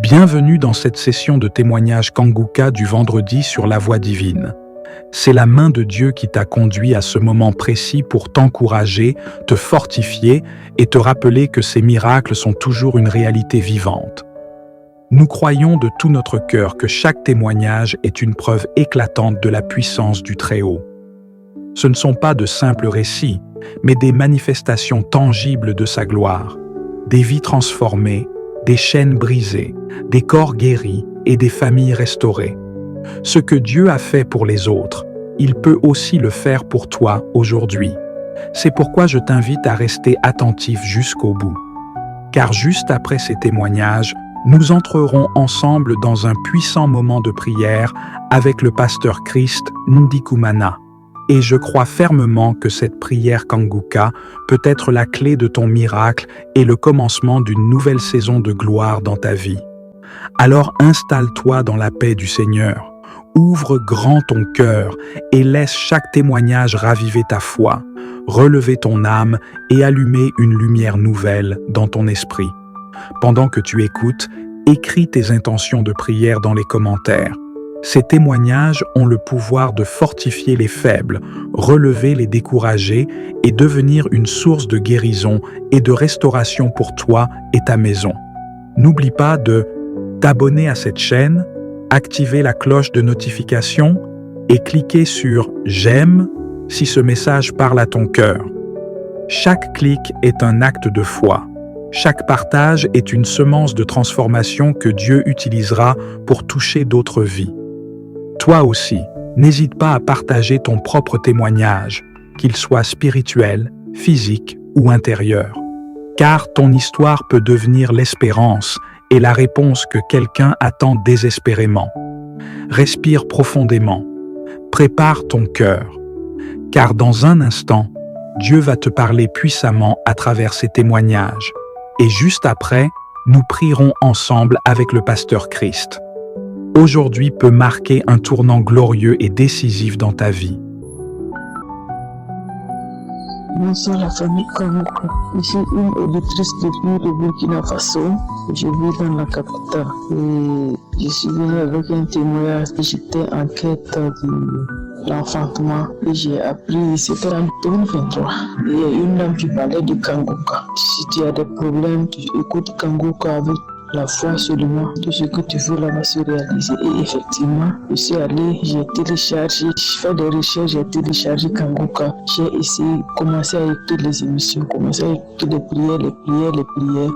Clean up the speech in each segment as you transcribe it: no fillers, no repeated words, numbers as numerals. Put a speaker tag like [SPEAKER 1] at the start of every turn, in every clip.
[SPEAKER 1] Bienvenue dans cette session de témoignage Kanguka du vendredi sur la voie divine. C'est la main de Dieu qui t'a conduit à ce moment précis pour t'encourager, te fortifier et te rappeler que ces miracles sont toujours une réalité vivante. Nous croyons de tout notre cœur que chaque témoignage est une preuve éclatante de la puissance du Très-Haut. Ce ne sont pas de simples récits, mais des manifestations tangibles de sa gloire, des vies transformées, des chaînes brisées, des corps guéris et des familles restaurées. Ce que Dieu a fait pour les autres, il peut aussi le faire pour toi aujourd'hui. C'est pourquoi je t'invite à rester attentif jusqu'au bout. Car juste après ces témoignages, nous entrerons ensemble dans un puissant moment de prière avec le pasteur Christ Ndikumana. Et je crois fermement que cette prière Kanguka peut être la clé de ton miracle et le commencement d'une nouvelle saison de gloire dans ta vie. Alors installe-toi dans la paix du Seigneur. Ouvre grand ton cœur et laisse chaque témoignage raviver ta foi, relever ton âme et allumer une lumière nouvelle dans ton esprit. Pendant que tu écoutes, écris tes intentions de prière dans les commentaires. Ces témoignages ont le pouvoir de fortifier les faibles, relever les découragés et devenir une source de guérison et de restauration pour toi et ta maison. N'oublie pas de t'abonner à cette chaîne, activer la cloche de notification et cliquer sur « J'aime » si ce message parle à ton cœur. Chaque clic est un acte de foi. Chaque partage est une semence de transformation que Dieu utilisera pour toucher d'autres vies. Toi aussi, n'hésite pas à partager ton propre témoignage, qu'il soit spirituel, physique ou intérieur. Car ton histoire peut devenir l'espérance et la réponse que quelqu'un attend désespérément. Respire profondément. Prépare ton cœur. Car dans un instant, Dieu va te parler puissamment à travers ces témoignages. Et juste après, nous prierons ensemble avec le pasteur Christ. Aujourd'hui peut marquer un tournant glorieux et décisif dans ta vie.
[SPEAKER 2] Bonsoir la famille Kanguka. Je suis une auditrice depuis le Burkina Faso. Je vis dans la capitale. Et je suis venue avec un témoignage. J'étais en quête de l'enfantement. Et j'ai appris, c'était en 2023. Il y a une dame qui parlait de Kanguka. Si tu as des problèmes, tu écoutes Kanguka avec la foi seulement, tout ce que tu veux là va se réaliser. Et effectivement, je suis allé, j'ai téléchargé, je fais des recherches, j'ai téléchargé Kanguka. J'ai essayé, commencé à écouter les émissions, commencé à écouter les prières.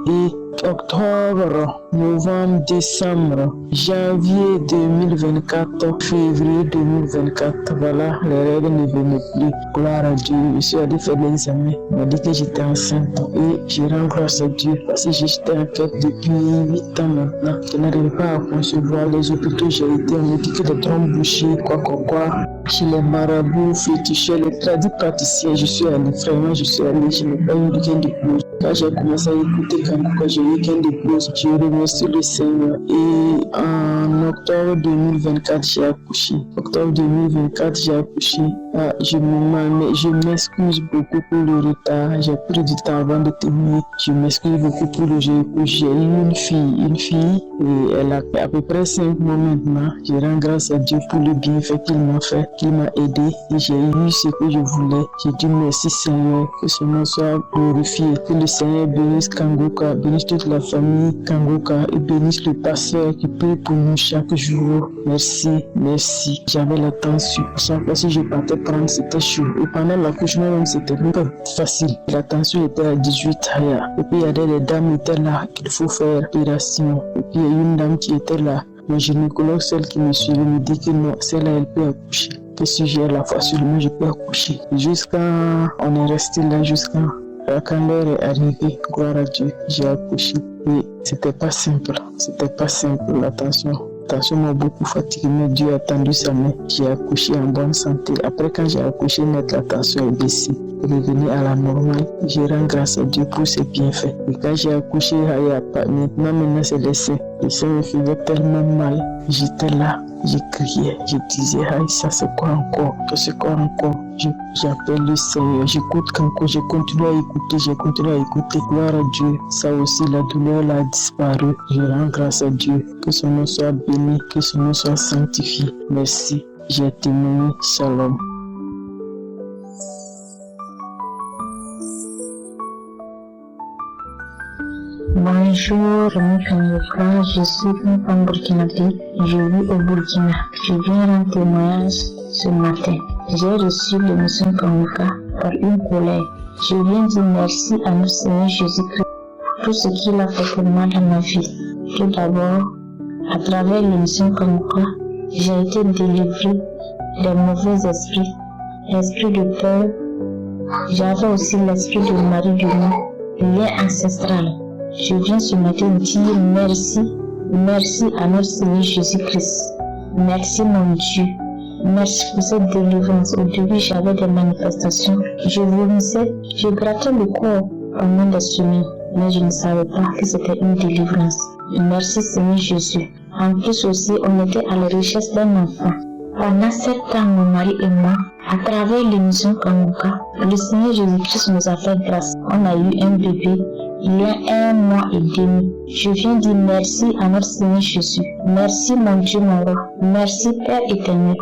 [SPEAKER 2] Et octobre, novembre, décembre, janvier 2024, février 2024, voilà, les règles ne venaient plus. Gloire à Dieu, je suis allé faire l'examen, on m'a dit que j'étais enceinte et je rends grâce à Dieu parce que j'étais en quête depuis 8 ans maintenant. Je n'arrive pas à concevoir les hôpitaux, j'ai été, on me dit que les trompes bouchées, quoi. Chez les marabouts, féticheurs, les praticiens, je suis allé, vraiment, je n'ai pas eu aucun diplôme. Quand j'ai commencé à écouter Kanguka, j'ai eu qu'un diplôme, je remercie le Seigneur. Et en octobre 2024, j'ai accouché. Je m'excuse beaucoup pour le retard. J'ai pris du temps avant de témoigner. Je m'excuse beaucoup pour le jeu. J'ai eu une fille, et elle a à peu près 5 mois maintenant. Je rends grâce à Dieu pour le bienfait qu'il m'a fait, qu'il m'a aidé. Et j'ai eu ce que je voulais. J'ai dit merci Seigneur, que ce nom soit glorifié. Que le Seigneur bénisse Kanguka, bénisse toute la famille Kanguka et bénisse le pasteur qui prie pour nous chaque jour. Merci. J'avais la tension. Chaque fois que je partais prendre, c'était chaud. Et pendant l'accouchement même, c'était pas facile. La tension était à 18 ailleurs. Et puis il y avait des dames qui étaient là, qu'il faut faire opération. Et puis il y a une dame qui était là. Le gynécologue, celle qui me suivait, me dit que non, celle-là, elle peut accoucher. Que si j'ai la foi seulement, je peux accoucher. On est resté là quand l'heure est arrivée, gloire à Dieu, j'ai accouché. Et c'était pas simple. La tension m'a beaucoup fatigué, mais Dieu a tendu sa main. J'ai accouché en bonne santé. Après, quand j'ai accouché, la tension est baissée. Elle est revenue à la normale. Je rends grâce à Dieu pour ses bienfaits. Et quand j'ai accouché, maintenant c'est les seins. Les seins me faisaient tellement mal. J'étais là, je criais, je disais, aïe, ça c'est quoi encore? j'appelle le Seigneur, j'écoute Kanko, je continue à écouter, gloire à Dieu. Ça aussi, la douleur là a disparu. Je rends grâce à Dieu. Que son nom soit béni, que son nom soit sanctifié. Merci. J'ai témoigné. Shalom.
[SPEAKER 3] Bonjour, je suis une femme burkinabé, je vis au Burkina. Je viens rendre témoignage ce matin. J'ai reçu l'émission Kamuka par une collègue. Je viens dire merci à notre Seigneur Jésus-Christ pour tout ce qu'il a fait pour moi dans ma vie. Tout d'abord, à travers l'émission Kamuka, j'ai été délivrée des mauvais esprits, l'esprit de peur. J'avais aussi l'esprit de mari de moi, le lien ancestral. Je viens ce matin dire merci à notre Seigneur Jésus-Christ. Merci mon Dieu. Merci pour cette délivrance. Au début, j'avais des manifestations. Je vomissais, je grattais le corps pendant des semaines, mais je ne savais pas que c'était une délivrance. Merci Seigneur Jésus. En plus aussi, on était à la recherche d'un enfant. Pendant 7 ans, mon mari et moi, à travers l'émission Kamuka, le Seigneur Jésus-Christ nous a fait grâce. On a eu un bébé il y a 1 mois et demi. Je viens dire merci à notre Seigneur Jésus. Merci mon Dieu, mon roi. Merci Père éternel.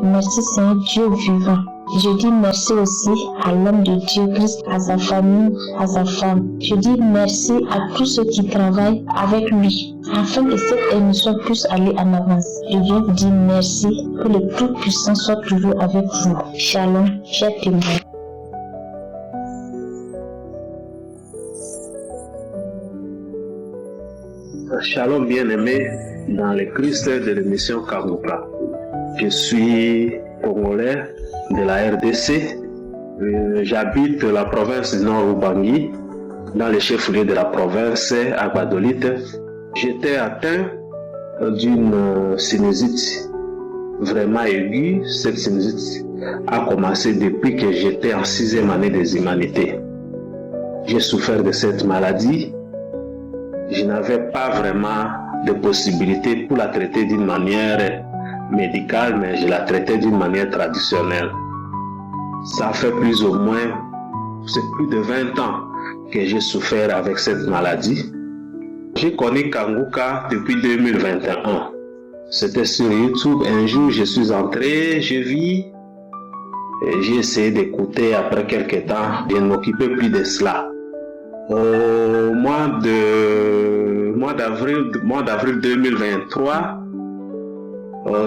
[SPEAKER 3] Merci Seigneur Dieu vivant. Je dis merci aussi à l'homme de Dieu Christ, à sa famille, à sa femme. Je dis merci à tous ceux qui travaillent avec lui, afin que cette émission puisse aller en avance. Je viens vous dire merci, que le Tout-Puissant soit toujours avec vous. Shalom, chers témoins.
[SPEAKER 4] Shalom bien-aimé dans le Christ de l'émission Kamuka. Je suis congolais de la RDC. J'habite la province du Nord Ubangi, dans le chef-lieu de la province, à Gbadolite. J'étais atteint d'une sinusite vraiment aiguë. Cette sinusite a commencé depuis que j'étais en 6e année des humanités. J'ai souffert de cette maladie. Je n'avais pas vraiment de possibilité pour la traiter d'une manière médicale, mais je la traitais d'une manière traditionnelle. Ça fait plus de 20 ans que j'ai souffert avec cette maladie. J'ai connu Kanguka depuis 2021. C'était sur YouTube. Un jour, je suis entré, je vis, et j'ai essayé d'écouter. Après quelques temps, je ne m'occupais plus de cela. Au mois d'avril 2023,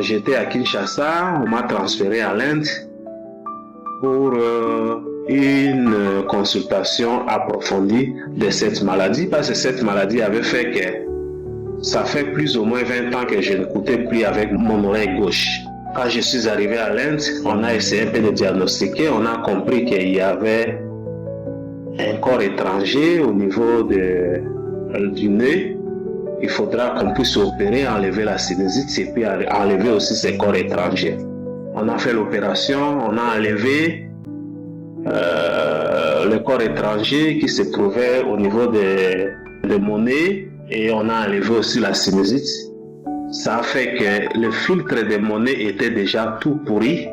[SPEAKER 4] j'étais à Kinshasa. On m'a transféré à l'Inde pour une consultation approfondie de cette maladie, parce que cette maladie avait fait que ça fait plus ou moins 20 ans que je n'écoutais plus avec mon oreille gauche. Quand je suis arrivé à l'Inde, on a essayé un peu de diagnostiquer. On a compris qu'il y avait un corps étranger au niveau du nez. Il faudra qu'on puisse opérer, enlever la sinusite et puis enlever aussi ces corps étrangers. On a fait l'opération, on a enlevé le corps étranger qui se trouvait au niveau de mon nez, et on a enlevé aussi la sinusite. Ça a fait que le filtre de mon nez était déjà tout pourri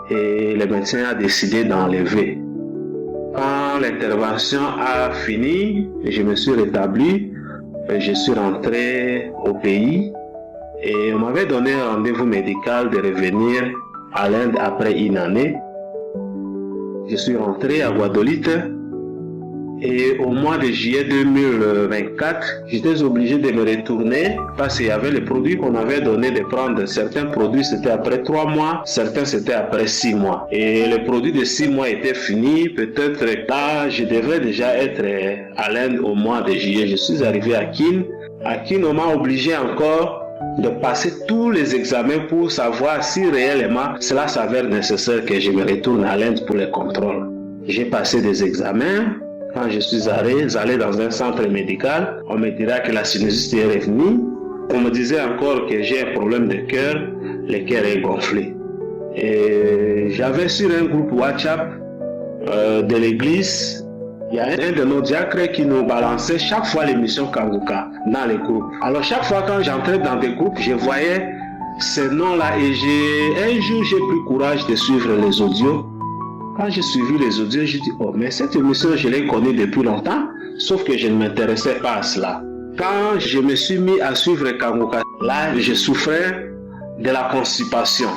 [SPEAKER 4] et le médecin a décidé d'enlever. Quand l'intervention a fini, je me suis rétabli, je suis rentré au pays et on m'avait donné un rendez-vous médical de revenir à l'Inde après une année. Je suis rentré à Gbadolite et au mois de juillet 2024, j'étais obligé de me retourner parce qu'il y avait les produits qu'on avait donné de prendre. Certains produits c'était après 3 mois, certains c'était après 6 mois. Et le produit de 6 mois était fini. Peut-être là, je devrais déjà être à l'Inde au mois de juillet. Je suis arrivé à Kin. À Kin, on m'a obligé encore de passer tous les examens pour savoir si réellement cela s'avère nécessaire que je me retourne à l'Inde pour les contrôles. J'ai passé des examens. Quand je suis allé dans un centre médical, on me dira que la sinusite est revenue. On me disait encore que j'ai un problème de cœur, le cœur est gonflé. Et j'avais sur un groupe WhatsApp de l'église, il y a un de nos diacres qui nous balançait chaque fois l'émission Kanguka dans les groupes. Alors chaque fois quand j'entrais dans des groupes, je voyais ces noms-là et un jour j'ai pris courage de suivre les audios. quand j'ai suivi les audios, j'ai dit, oh, mais cette émission, je l'ai connue depuis longtemps, sauf que je ne m'intéressais pas à cela. Quand je me suis mis à suivre Kanguka, là, je souffrais de la constipation.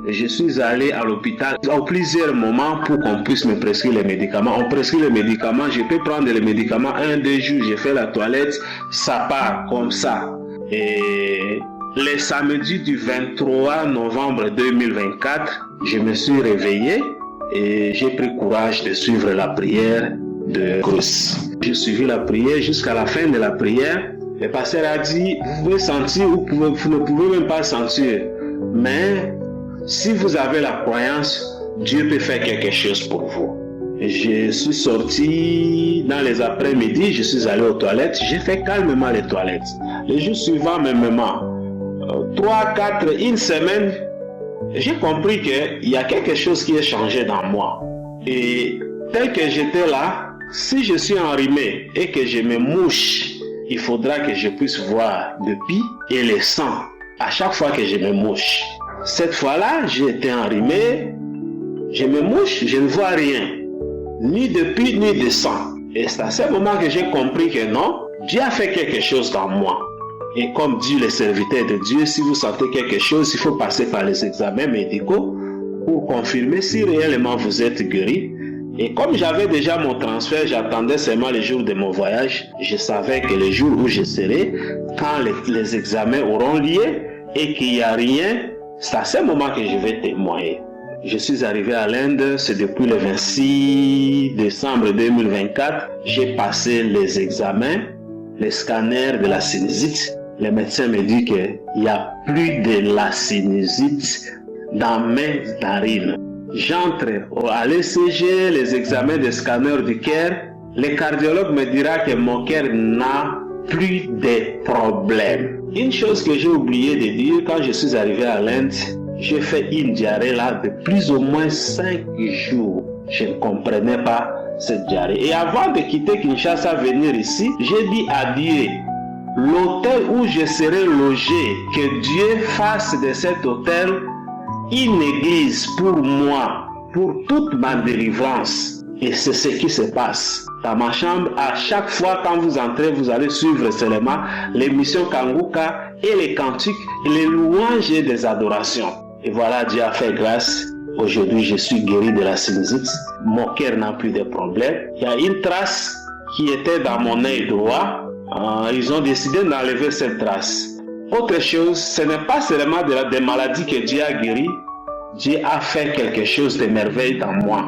[SPEAKER 4] Je suis allé à l'hôpital à plusieurs moments pour qu'on puisse me prescrire les médicaments. On prescrit les médicaments, je peux prendre les médicaments 1-2 jours, j'ai fait la toilette, ça part comme ça. Et le samedi du 23 novembre 2024, je me suis réveillé et j'ai pris courage de suivre la prière de Cruz. J'ai suivi la prière jusqu'à la fin de la prière. Le pasteur a dit, vous pouvez sentir ou vous ne pouvez même pas sentir, mais si vous avez la croyance, Dieu peut faire quelque chose pour vous. Je suis sorti dans les après-midi, je suis allé aux toilettes, j'ai fait calmement les toilettes. Les jours suivants, même 3, 4, une semaine, j'ai compris qu'il y a quelque chose qui est changé dans moi. Et tel que j'étais là, si je suis enrhumé et que je me mouche, il faudra que je puisse voir le pis et le sang à chaque fois que je me mouche. Cette fois-là, j'ai été enrhumé, je me mouche, je ne vois rien, ni de pis ni de sang. Et c'est à ce moment que j'ai compris que non, Dieu a fait quelque chose dans moi. Et comme dit le serviteur de Dieu, si vous sentez quelque chose, il faut passer par les examens médicaux pour confirmer si réellement vous êtes guéri. Et comme j'avais déjà mon transfert, j'attendais seulement le jour de mon voyage. Je savais que le jour où je serai, quand les examens auront lieu et qu'il n'y a rien, c'est à ce moment que je vais témoigner. Je suis arrivé à l'Inde, c'est depuis le 26 décembre 2024. J'ai passé les examens, les scanners de la sinusite. Le médecin me dit qu'il n'y a plus de la sinusite dans mes narines. J'entre à l'ECG, les examens de scanner du cœur. Le cardiologue me dira que mon cœur n'a plus de problèmes. Une chose que j'ai oublié de dire, quand je suis arrivé à l'Inde, j'ai fait une diarrhée là de plus ou moins 5 jours. Je ne comprenais pas cette diarrhée. Et avant de quitter Kinshasa, venir ici, j'ai dit à Dieu, l'hôtel où je serai logé, que Dieu fasse de cet hôtel une église pour moi, pour toute ma délivrance. Et c'est ce qui se passe. Dans ma chambre, à chaque fois quand vous entrez, vous allez suivre seulement l'émission Kanguka et les cantiques, et les louanges et des adorations. Et voilà, Dieu a fait grâce. Aujourd'hui, je suis guéri de la sinusite. Mon cœur n'a plus de problème. Il y a une trace qui était dans mon œil droit. Ils ont décidé d'enlever cette trace. Autre chose, ce n'est pas seulement des maladies que Dieu a guéri. Dieu a fait quelque chose de merveilleux dans moi.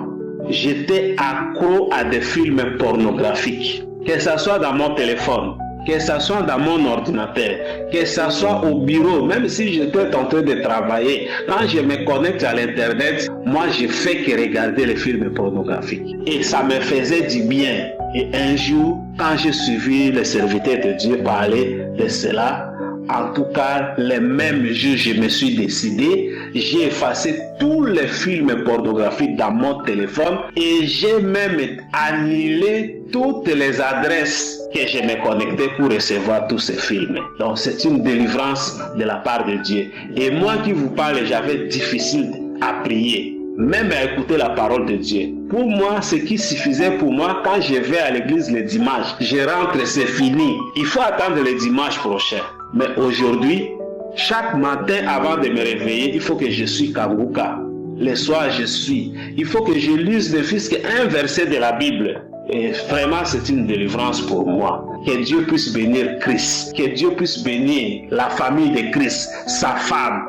[SPEAKER 4] J'étais accro à des films pornographiques. Que ce soit dans mon téléphone, que ce soit dans mon ordinateur, que ce soit au bureau, même si j'étais en train de travailler, quand je me connecte à l'internet, moi je fais que regarder les films pornographiques. Et ça me faisait du bien. Et un jour, quand j'ai suivi le serviteur de Dieu parler de cela, en tout cas, le même jour, je me suis décidé, j'ai effacé tous les films pornographiques dans mon téléphone et j'ai même annulé toutes les adresses que je me connectais pour recevoir tous ces films. Donc, c'est une délivrance de la part de Dieu. Et moi qui vous parle, j'avais difficile à prier, même à écouter la parole de Dieu. Pour moi, ce qui suffisait pour moi, quand je vais à l'église le dimanche, je rentre, c'est fini. Il faut attendre le dimanche prochain. Mais aujourd'hui, chaque matin avant de me réveiller, il faut que je suis Kanguka. Le soir, je suis. Il faut que je lise ne fût-ce qu'un verset de la Bible. Et vraiment, c'est une délivrance pour moi. Que Dieu puisse bénir Christ. Que Dieu puisse bénir la famille de Christ, sa femme.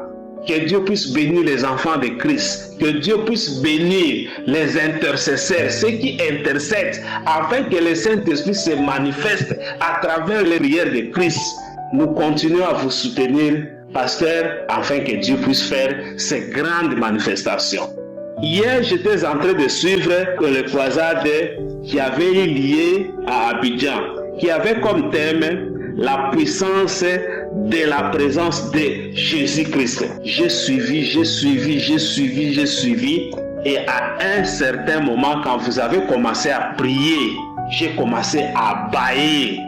[SPEAKER 4] Que Dieu puisse bénir les enfants de Christ. Que Dieu puisse bénir les intercesseurs, ceux qui intercèdent, afin que le Saint-Esprit se manifeste à travers les prières de Christ. Nous continuons à vous soutenir, pasteur, afin que Dieu puisse faire ces grandes manifestations. Hier, j'étais en train de suivre le croisade qui avait eu lieu à Abidjan, qui avait comme thème la puissance de la présence de Jésus-Christ. J'ai suivi, et à un certain moment, quand vous avez commencé à prier, j'ai commencé à bâiller.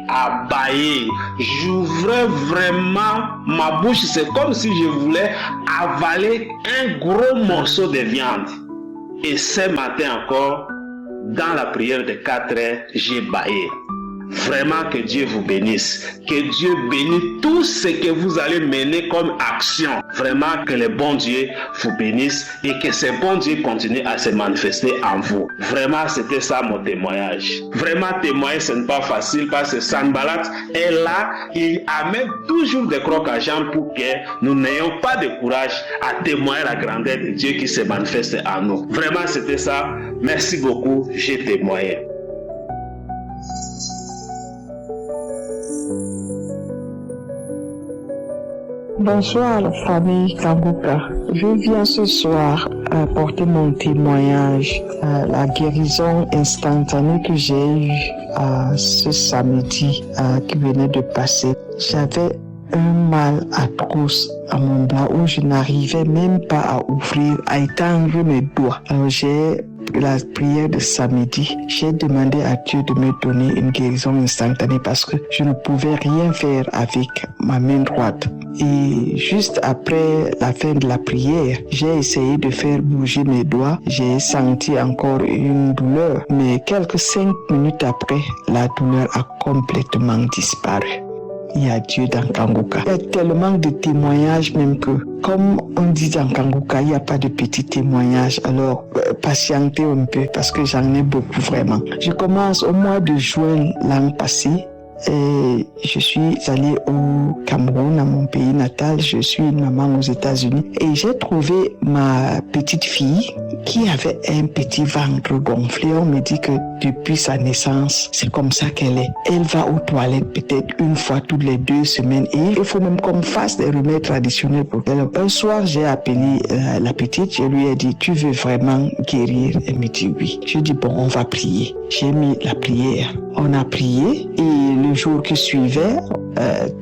[SPEAKER 4] J'ouvrais vraiment ma bouche. C'est comme si je voulais avaler un gros morceau de viande. Et ce matin encore, dans la prière de 4 heures, j'ai baillé. Vraiment que Dieu vous bénisse. Que Dieu bénisse tout ce que vous allez mener comme action. Vraiment que le bon Dieu vous bénisse et que ce bon Dieu continue à se manifester en vous. Vraiment, c'était ça mon témoignage. Vraiment, témoigner, ce n'est pas facile parce que Sanballat est là. Il amène toujours des crocs à jambe pour que nous n'ayons pas de courage à témoigner la grandeur de Dieu qui se manifeste en nous. Vraiment, c'était ça. Merci beaucoup. J'ai témoigné.
[SPEAKER 2] Bonsoir la famille Kanguka. Je viens ce soir apporter mon témoignage à la guérison instantanée que j'ai eue ce samedi qui venait de passer. J'avais un mal atroce à mon bras où je n'arrivais même pas à ouvrir, à étendre mes doigts. Alors j'ai la prière de samedi, j'ai demandé à Dieu de me donner une guérison instantanée parce que je ne pouvais rien faire avec ma main droite. Et juste après la fin de la prière, j'ai essayé de faire bouger mes doigts. J'ai senti encore une douleur, mais quelques 5 minutes après, la douleur a complètement disparu. Il y a Dieu dans Kanguka. Il y a tellement de témoignages même que, comme on dit dans Kanguka, il n'y a pas de petits témoignages. Alors, patientez un peu parce que j'en ai beaucoup vraiment. Je commence au mois de juin l'an passé. Et je suis allée au Cameroun, à mon pays natal. Je suis une maman aux États-Unis. Et j'ai trouvé ma petite fille qui avait un petit ventre gonflé. On me dit que depuis sa naissance, c'est comme ça qu'elle est. Elle va aux toilettes peut-être une fois toutes les 2 semaines. Et il faut même qu'on fasse des remèdes traditionnels pour elle. Un soir, j'ai appelé la petite. Je lui ai dit, tu veux vraiment guérir? Elle me dit oui. Je dis, bon, on va prier. J'ai mis la prière. On a prié et le jour qui suivait,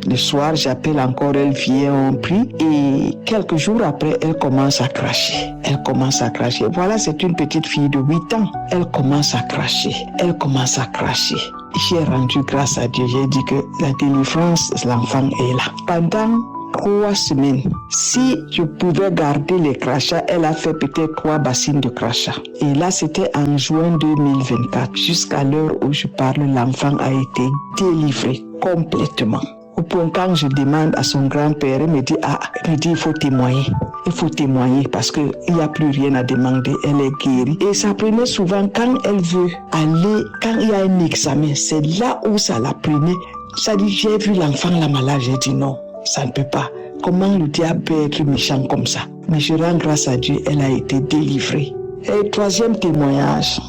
[SPEAKER 2] le soir, j'appelle encore, elle vient, on prie et quelques jours après, elle commence à cracher. Elle commence à cracher. Voilà, c'est une petite fille de 8 ans. Elle commence à cracher. Elle commence à cracher. J'ai rendu grâce à Dieu. J'ai dit que la délivrance de l'enfant est là. Pendant 3 semaines. Si je pouvais garder les crachats, elle a fait peut-être 3 bassines de crachats. Et là, c'était en juin 2024. Jusqu'à l'heure où je parle, l'enfant a été délivré complètement. Au point quand je demande à son grand-père, il me dit, il faut témoigner. Il faut témoigner parce qu'il n'y a plus rien à demander. Elle est guérie. Et ça prenait souvent quand elle veut aller, quand il y a un examen, c'est là où ça la prenait. Ça dit, j'ai vu l'enfant là malade, j'ai dit non. Ça ne peut pas. Comment le diable peut être méchant comme ça? Mais je rends grâce à Dieu, elle a été délivrée. Et 3e témoignage,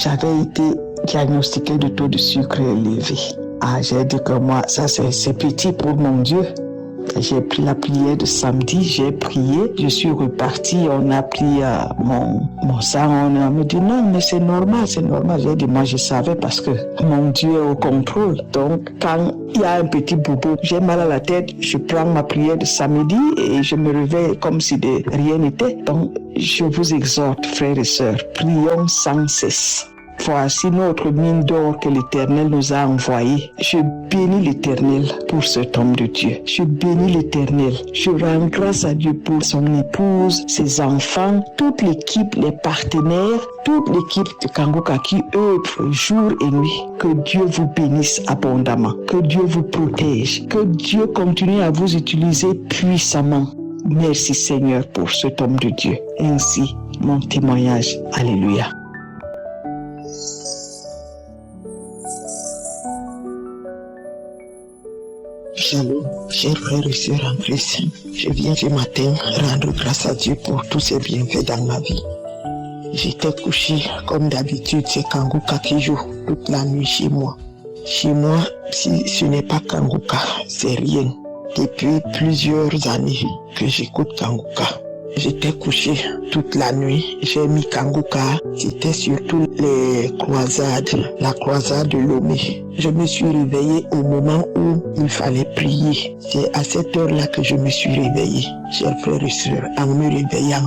[SPEAKER 2] j'avais été diagnostiquée de taux de sucre élevé. J'ai dit que moi, ça c'est petit pour mon Dieu. J'ai pris la prière de samedi, j'ai prié, je suis reparti, on a pris mon sang, on me dit non, mais c'est normal. J'ai dit, moi je savais parce que mon Dieu est au contrôle. Donc quand il y a un petit boubou, j'ai mal à la tête, je prends ma prière de samedi et je me réveille comme si de rien n'était. Donc je vous exhorte, frères et sœurs, prions sans cesse. Voici notre mine d'or que l'Éternel nous a envoyée. Je bénis l'Éternel pour cet homme de Dieu. Je bénis l'Éternel. Je rends grâce à Dieu pour son épouse, ses enfants, toute l'équipe, les partenaires, toute l'équipe de Kanguka qui œuvre jour et nuit. Que Dieu vous bénisse abondamment. Que Dieu vous protège. Que Dieu continue à vous utiliser puissamment. Merci Seigneur pour cet homme de Dieu. Ainsi, mon témoignage. Alléluia. Shalom, chers frères et sœurs en Christ. Je viens ce matin rendre grâce à Dieu pour tous ses bienfaits dans ma vie. J'étais couché, comme d'habitude, c'est Kanguka qui joue toute la nuit chez moi. Chez moi, si ce n'est pas Kanguka, c'est rien. Depuis plusieurs années que j'écoute Kanguka. J'étais couché toute la nuit, j'ai mis Kanguka, c'était surtout les croisades, la croisade de Lomé. Je me suis réveillé au moment où il fallait prier. C'est à cette heure-là que je me suis réveillé. Chers frères et sœurs, en me réveillant,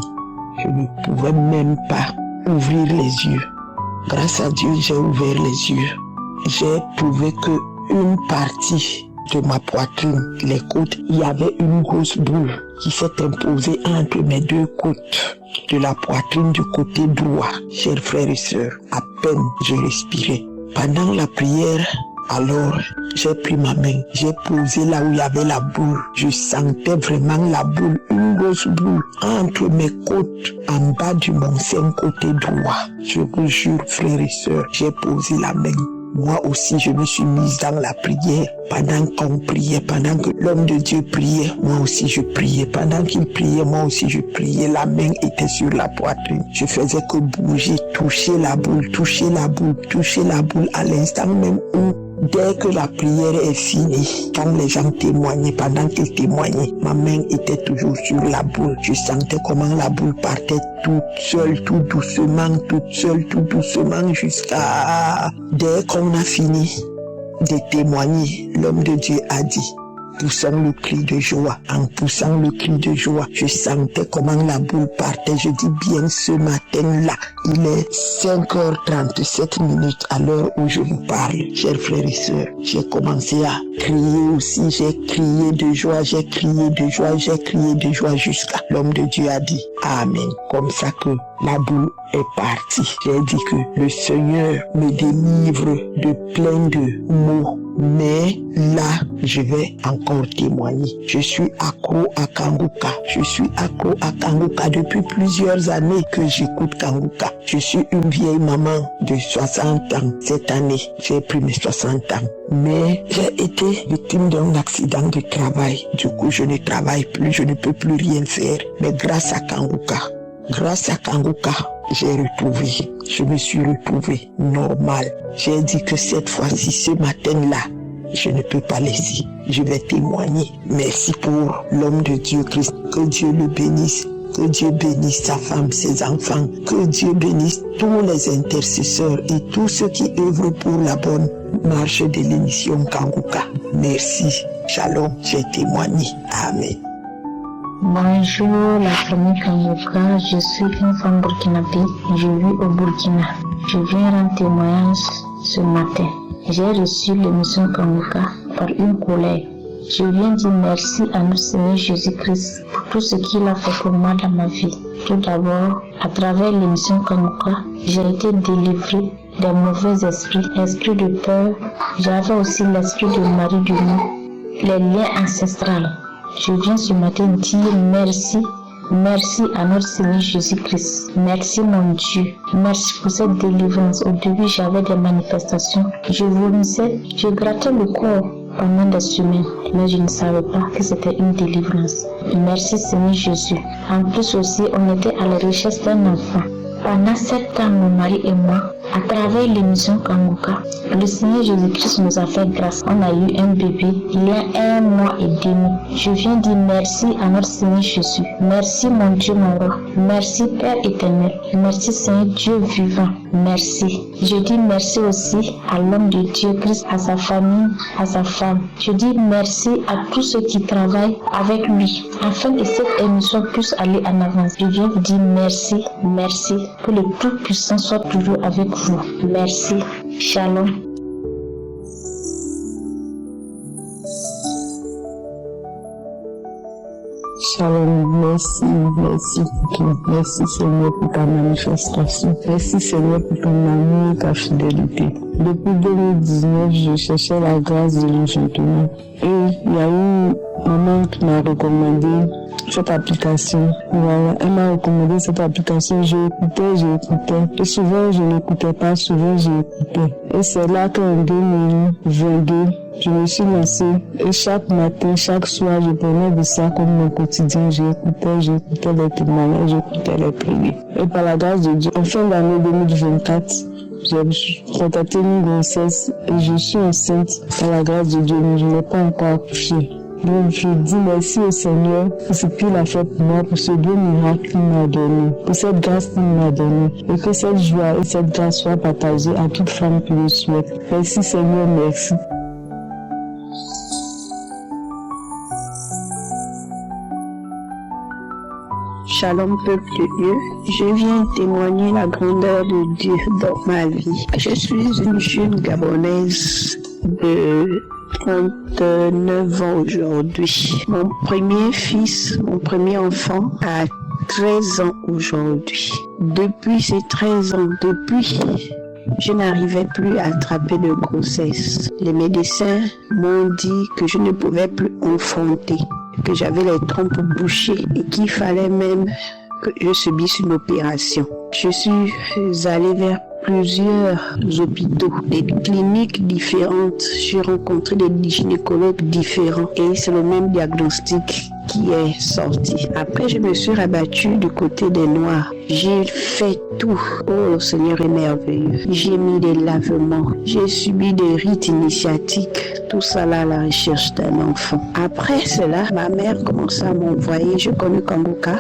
[SPEAKER 2] je ne pouvais même pas ouvrir les yeux. Grâce à Dieu, j'ai ouvert les yeux. J'ai trouvé qu'une partie de ma poitrine, les côtes, il y avait une grosse boule qui s'est imposée entre mes 2 côtes. de la poitrine du côté droit. Chers frères et sœurs, à peine je respirais. Pendant la prière, alors j'ai pris ma main, j'ai posé là où il y avait la boule. Je sentais vraiment la boule, une grosse boule, entre mes côtes, en bas de mon sein côté droit. Je vous jure, frères et sœurs, j'ai posé la main. Moi aussi, je me suis mise dans la prière. Pendant qu'on priait, pendant que l'homme de Dieu priait, moi aussi je priais. Pendant qu'il priait, moi aussi je priais. La main était sur la poitrine. Je faisais que bouger, toucher la boule, toucher la boule, toucher la boule à l'instant même où, dès que la prière est finie, quand les gens témoignaient, pendant qu'ils témoignaient, ma main était toujours sur la boule. Je sentais comment la boule partait toute seule, tout doucement, jusqu'à... Dès qu'on a fini de témoigner, l'homme de Dieu a dit, poussant le cri de joie. En poussant le cri de joie, je sentais comment la boule partait. Je dis bien ce matin-là, il est 5h37 à l'heure où je vous parle. Chers frères et sœurs, j'ai commencé à crier aussi. J'ai crié de joie jusqu'à l'homme de Dieu a dit Amen. Comme ça que la boule est partie. J'ai dit que le Seigneur me délivre de plein de maux. Mais là, je vais encore témoigner. Je suis accro à Kanguka. Depuis plusieurs années que j'écoute Kanguka. Je suis une vieille maman de 60 ans. Cette année, j'ai pris mes 60 ans. Mais j'ai été victime d'un accident de travail. Du coup, je ne travaille plus, je ne peux plus rien faire. Mais grâce à Kanguka, je me suis retrouvée normale. J'ai dit que cette fois-ci, ce matin-là, je ne peux pas laisser. Je vais témoigner. Merci pour l'homme de Dieu Christ. Que Dieu le bénisse. Que Dieu bénisse sa femme, ses enfants. Que Dieu bénisse tous les intercesseurs et tous ceux qui œuvrent pour la bonne marche de l'émission Kanguka. Merci. Shalom, j'ai témoigné. Amen.
[SPEAKER 3] Bonjour la famille Kanguka, je suis une femme burkinabé, je vis au Burkina. Je viens rendre témoignage ce matin. J'ai reçu l'émission Kanguka par une collègue. Je viens dire merci à notre Seigneur Jésus-Christ pour tout ce qu'il a fait pour moi dans ma vie. Tout d'abord, à travers l'émission Kanguka, j'ai été délivrée des mauvais esprits, esprits de peur. J'avais aussi l'esprit de mari du monde, les liens ancestraux. Je viens ce matin dire merci à notre Seigneur Jésus-Christ. Merci mon Dieu. Merci pour cette délivrance. Au début, j'avais des manifestations. Je vomissais, je grattais le corps pendant des semaines, mais je ne savais pas que c'était une délivrance. Merci Seigneur Jésus. En plus aussi, on était à la recherche d'un enfant. Pendant 7 ans, mon mari et moi, à travers l'émission Kanguka, le Seigneur Jésus-Christ nous a fait grâce. On a eu un bébé il y a 1 mois et demi. Je viens dire merci à notre Seigneur Jésus. Merci mon Dieu, mon roi. Merci Père éternel. Merci Seigneur Dieu vivant. Merci. Je dis merci aussi à l'homme de Dieu Christ, à sa famille, à sa femme. Je dis merci à tous ceux qui travaillent avec lui, afin que cette émission puisse aller en avance. Je viens vous dire merci. Que le Tout-Puissant soit toujours avec vous. Merci. Shalom.
[SPEAKER 2] Shalom, merci Seigneur pour ta manifestation. Merci Seigneur pour ton amour et ta fidélité. Depuis 2019, je cherchais la grâce de l'enfantement. Et il y a eu maman qui m'a recommandé cette application. Voilà, elle m'a recommandé cette application. J'écoutais. Et souvent, je n'écoutais pas, souvent, j'écoutais. Et c'est là qu'en 2022, je me suis lancée. Et chaque matin, chaque soir, je prenais de ça comme mon quotidien. J'écoutais les témoignages, j'écoutais les prières. Et par la grâce de Dieu, en fin d'année 2024, j'ai contacté une grossesse et je suis enceinte par la grâce de Dieu, mais je n'ai pas encore accouché. Donc je dis merci au Seigneur pour ce qu'il a fait pour moi, pour ce beau miracle qu'il m'a donné, pour cette grâce qu'il m'a donnée, et que cette joie et cette grâce soient partagées à toute femme qui le souhaite. Merci Seigneur, merci.
[SPEAKER 5] Shalom peuple de Dieu, je viens témoigner la grandeur de Dieu dans ma vie. Je suis une jeune Gabonaise de 39 ans aujourd'hui. Mon premier fils, mon premier enfant a 13 ans aujourd'hui. Depuis ces 13 ans, je n'arrivais plus à attraper de grossesse. Les médecins m'ont dit que je ne pouvais plus enfanter, que j'avais les trompes bouchées et qu'il fallait même que je subisse une opération. Je suis allée vers plusieurs hôpitaux, des cliniques différentes. J'ai rencontré des gynécologues différents et c'est le même diagnostic qui est sorti. Après, je me suis rabattue du côté des Noirs. J'ai fait tout. Oh, le Seigneur est merveilleux. J'ai mis des lavements. J'ai subi des rites initiatiques. Tout ça là à la recherche d'un enfant. Après cela, ma mère commençait à m'envoyer. Je connais Kanguka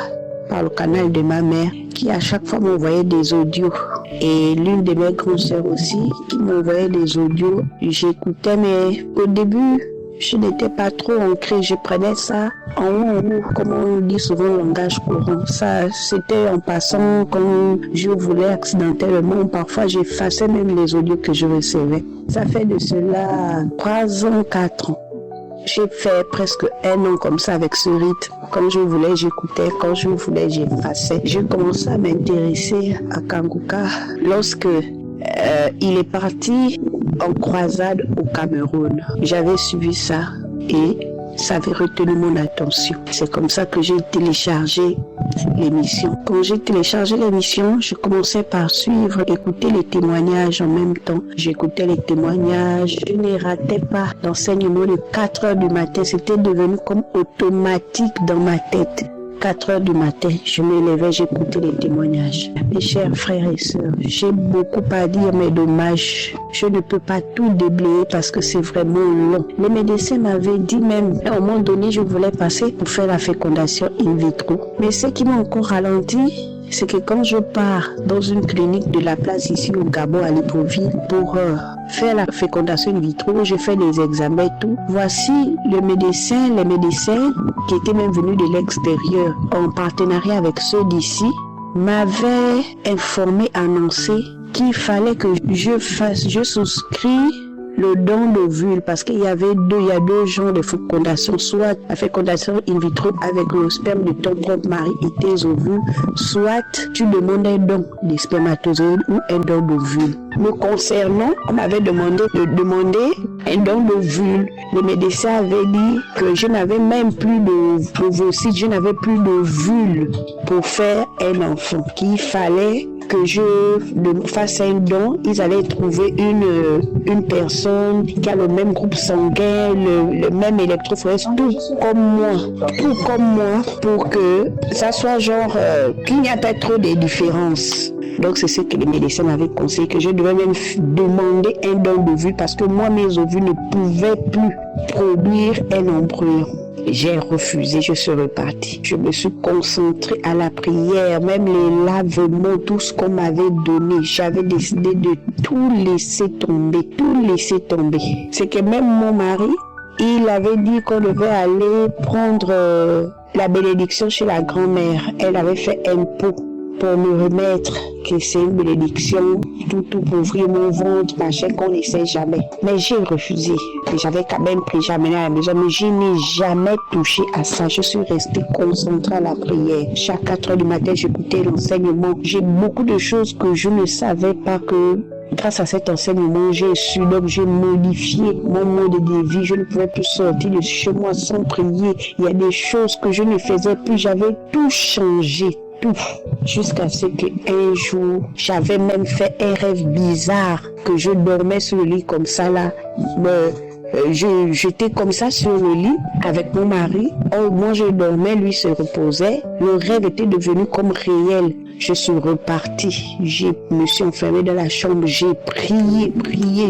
[SPEAKER 5] par le canal de ma mère qui à chaque fois m'envoyait des audios. Et l'une de mes grandes sœurs aussi qui m'envoyait des audios. J'écoutais mais au début, je n'étais pas trop ancrée, je prenais ça en haut, comme on dit souvent le langage courant. Ça, c'était en passant quand je voulais accidentellement. Parfois, j'effaçais même les audios que je recevais. Ça fait de cela 3 ans, 4 ans. J'ai fait presque 1 an comme ça avec ce rythme. Quand je voulais, j'écoutais. Quand je voulais, j'effaçais. J'ai commencé à m'intéresser à Kanguka lorsque il est parti en croisade au Cameroun. J'avais suivi ça et ça avait retenu mon attention. C'est comme ça que j'ai téléchargé l'émission. Quand j'ai téléchargé l'émission, je commençais par suivre, écouter les témoignages en même temps. J'écoutais les témoignages. Je ne ratais pas l'enseignement de 4 heures du matin. C'était devenu comme automatique dans ma tête. 4 heures du matin, je me levais, j'écoutais les témoignages. Mes chers frères et sœurs, j'ai beaucoup à dire, mais dommage, je ne peux pas tout déblayer parce que c'est vraiment long. Les médecins m'avaient dit même, à un moment donné, je voulais passer pour faire la fécondation in vitro. Mais ce qui m'a encore ralenti, c'est que quand je pars dans une clinique de la place ici au Gabon, à Libreville, pour faire la fécondation in vitro, je fais des examens et tout. Voici les médecins qui étaient même venus de l'extérieur en partenariat avec ceux d'ici, m'avaient informé, annoncé qu'il fallait que je souscris le don d'ovule parce qu'il y a 2 genres de fécondation, soit la fécondation in vitro avec le sperme de ton propre mari et tes ovules, soit tu demandes un don de spermatozoïdes ou un don d'ovule. Me concernant, on m'avait demandé de demander un don d'ovule. Le médecin avait dit que je n'avais même plus d'ovocytes, je n'avais plus d'ovule pour faire un enfant, qu'il fallait que je fasse un don. Ils allaient trouver une personne qui a le même groupe sanguin, le même électrophorèse, tout comme moi, pour que ça soit genre qu'il n'y a pas trop de différences. Donc c'est ce que les médecins m'avaient conseillé, que je devais même demander un don d'ovule parce que moi mes ovules ne pouvaient plus produire un embryon. J'ai refusé, je suis repartie. Je me suis concentrée à la prière, même les lavements, tout ce qu'on m'avait donné. J'avais décidé de tout laisser tomber, C'est que même mon mari, il avait dit qu'on devait aller prendre la bénédiction chez la grand-mère. Elle avait fait un pot pour me remettre que c'est une bénédiction, tout pour ouvrir mon ventre, machin qu'on ne sait jamais. Mais j'ai refusé. Et j'avais quand même pris, j'ai amené à la maison, mais je n'ai jamais touché à ça. Je suis restée concentrée à la prière. Chaque 4 heures du matin, j'écoutais l'enseignement. J'ai beaucoup de choses que je ne savais pas que grâce à cet enseignement, j'ai su, donc j'ai modifié mon mode de vie. Je ne pouvais plus sortir de chez moi sans prier. Il y a des choses que je ne faisais plus. J'avais tout changé. Jusqu'à ce qu'un jour, j'avais même fait un rêve bizarre que je dormais sur le lit comme ça là. J'étais comme ça sur le lit avec mon mari. Moi je dormais, lui se reposait. Le rêve était devenu comme réel. Je suis repartie. Je me suis enfermée dans la chambre. J'ai prié,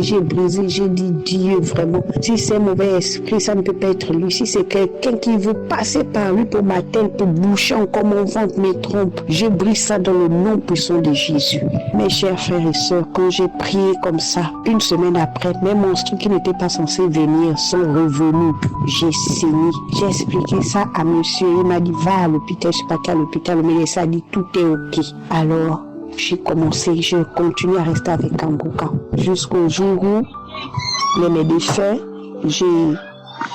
[SPEAKER 5] j'ai brisé. J'ai dit Dieu vraiment. Si c'est un mauvais esprit, ça ne peut pas être lui. Si c'est quelqu'un qui veut passer par lui pour m'atteindre, pour boucher encore mon ventre, mes trompes, je brise ça dans le nom puissant de Jésus. Mes chers frères et sœurs, quand j'ai prié comme ça, 1 semaine après, mes monstres qui n'étaient pas censés venir sont revenus. J'ai saigné. J'ai expliqué ça à monsieur. Il m'a dit va à l'hôpital. Je ne suis pas qu'à l'hôpital. Le médecin a dit tout est ok. Alors, j'ai continué à rester avec Kanguka jusqu'au jour où les médecins, j'ai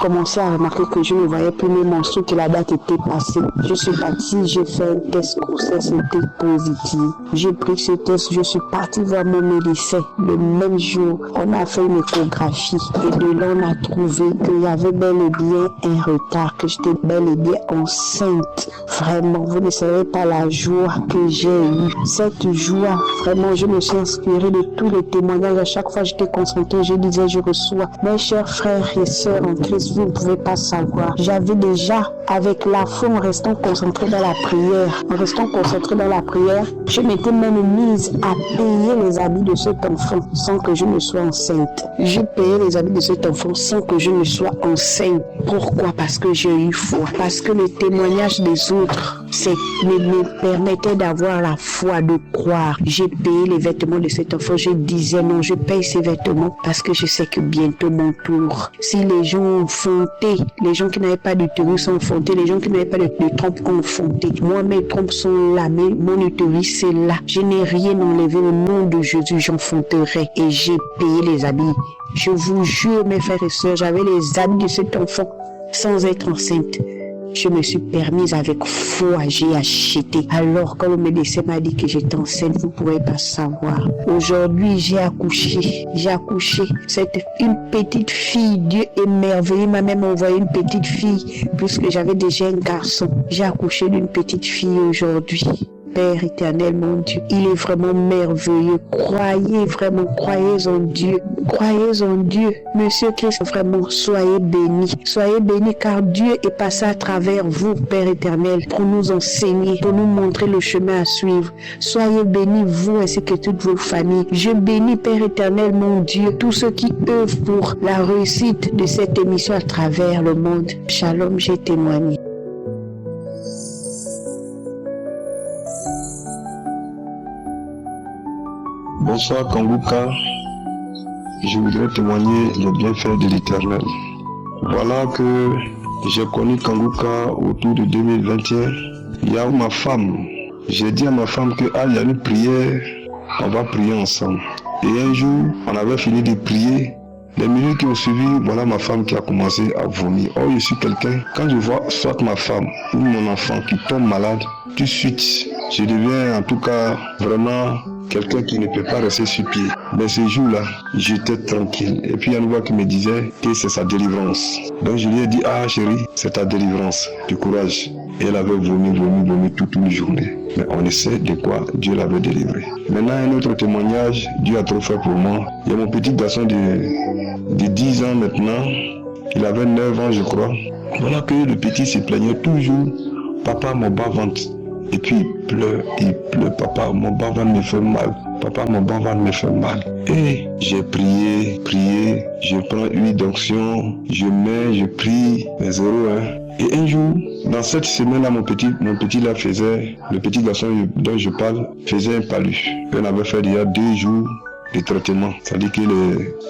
[SPEAKER 5] commencé à remarquer que je ne voyais plus mes menstrues, que la date était passée. Je suis partie, j'ai fait un test grossesse, c'était positif. J'ai pris ce test, je suis partie voir mon médecin. Le même jour, on a fait une échographie et de là, on a trouvé qu'il y avait bel et bien un retard, que j'étais bel et bien enceinte. Vraiment, vous ne savez pas la joie que j'ai eue. Cette joie, vraiment, je me suis inspirée de tous les témoignages. À chaque fois, j'étais concentrée, je disais, je reçois. Mes chers frères et sœurs en Christ, vous ne pouvez pas savoir. J'avais déjà, avec la foi, en restant concentrée dans la prière, je m'étais même mise à payer les habits de cet enfant sans que je ne sois enceinte. Je payais les habits de cet enfant sans que je ne sois enceinte. Pourquoi? Parce que j'ai eu foi. Parce que le témoignage des autres me permettait d'avoir la foi, de croire. J'ai payé les vêtements de cet enfant. Je disais non, je paye ces vêtements parce que je sais que bientôt mon tour. Si les gens ont fonté, les gens qui n'avaient pas d'utérus ont fonté, les gens qui n'avaient pas de trompe ont fonté. Moi, mes trompes sont là, mais mon utérus c'est là. Je n'ai rien enlevé. Au nom de Jésus, j'enfanterai et j'ai payé les habits. Je vous jure, mes frères et sœurs, j'avais les habits de cet enfant sans être enceinte. Je me suis permise avec foi, j'ai acheté. Alors quand le médecin m'a dit que j'étais enceinte, vous ne pouvez pas savoir. Aujourd'hui, j'ai accouché. C'est une petite fille. Dieu est merveilleux. Il m'a même envoyé une petite fille, puisque j'avais déjà un garçon. J'ai accouché d'une petite fille aujourd'hui. Père éternel, mon Dieu, il est vraiment merveilleux. Croyez en Dieu. Croyez en Dieu. Monsieur Christ, vraiment, soyez bénis. Soyez bénis car Dieu est passé à travers vous, Père éternel, pour nous enseigner, pour nous montrer le chemin à suivre. Soyez bénis, vous ainsi que toutes vos familles. Je bénis, Père éternel, mon Dieu, tous ceux qui œuvrent pour la réussite de cette émission à travers le monde. Shalom, j'ai témoigné.
[SPEAKER 6] Bonsoir Kanguka, je voudrais témoigner le bienfait de l'Éternel. Voilà que j'ai connu Kanguka autour de 2021. Il y a ma femme, j'ai dit à ma femme que il y a une prière, on va prier ensemble. Et un jour, on avait fini de prier. Les minutes qui ont suivi, voilà ma femme qui a commencé à vomir. Oh, je suis quelqu'un, quand je vois soit ma femme ou mon enfant qui tombe malade, tout de suite, je deviens en tout cas vraiment quelqu'un qui ne peut pas rester sur pied. Mais ce jour-là, j'étais tranquille. Et puis il y a une voix qui me disait que c'est sa délivrance. Donc je lui ai dit, ah chérie, c'est ta délivrance, du courage. Et elle avait vomi toute une journée. Mais on sait de quoi Dieu l'avait délivré. Maintenant, un autre témoignage, Dieu a trop fait pour moi. Il y a mon petit garçon de 10 ans maintenant. Il avait 9 ans, je crois. Voilà que le petit se plaignait toujours. Papa, mon bas-ventre. Et puis il pleure, papa, mon bas-ventre me fait mal. Papa, mon bas-ventre me fait mal. Et j'ai prié, je prends huile d'onction, je mets, je prie, les 0, Et un jour, dans cette semaine-là, mon petit là faisait, le petit garçon dont je parle, faisait un palu. On avait fait il y a 2 jours de traitement, c'est-à-dire que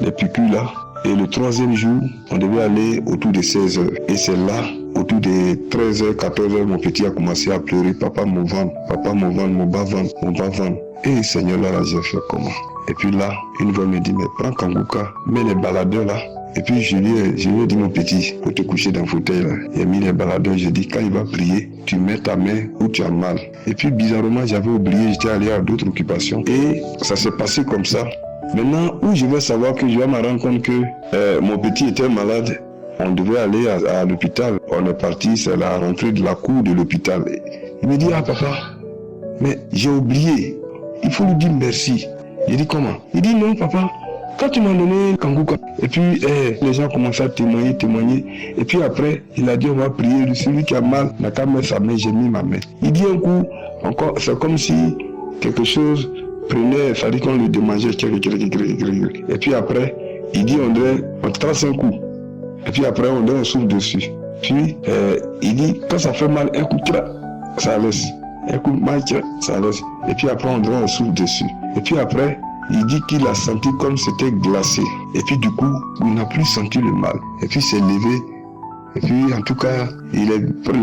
[SPEAKER 6] les piqûres là. Et le 3e jour, on devait aller autour de 16 heures. Et c'est là, autour de 13h, 14h, mon petit a commencé à pleurer. Papa, mon ventre, mon bas-ventre, mon bas-ventre. Et Seigneur, là, j'ai fait comment? Et puis là, une voix me dit, mais prends Kanguka, mets les baladeurs là. Et puis je lui ai dit, mon petit, faut te coucher dans le fauteuil là. Il a mis les baladeurs, j'ai dit, quand il va prier, tu mets ta main où tu as mal. Et puis bizarrement, j'avais oublié, j'étais allé à d'autres occupations. Et ça s'est passé comme ça. Maintenant, où je vais savoir que je vais me rendre compte que mon petit était malade, on devait aller à l'hôpital. On est parti, c'est la rentrée de la cour de l'hôpital. Il me dit, ah papa, mais j'ai oublié, il faut lui dire merci. Il dit comment? Il dit non papa, quand tu m'as donné Kanguka, et puis les gens commencent à témoigner, et puis après, il a dit on va prier, celui qui a mal n'a qu'à mettre sa main, j'ai mis ma main. Il dit un coup, encore, c'est comme si quelque chose prenait, ça dit qu'on le démangeait, et puis après, il dit on trace un coup, et puis après on souffle dessus. Puis il dit quand ça fait mal, un coup, ça laisse, un coup, ça laisse, et puis après on souffle dessus. Et puis après, il dit qu'il a senti comme c'était glacé. Et puis du coup, il n'a plus senti le mal. Et puis il s'est levé. Et puis en tout cas, il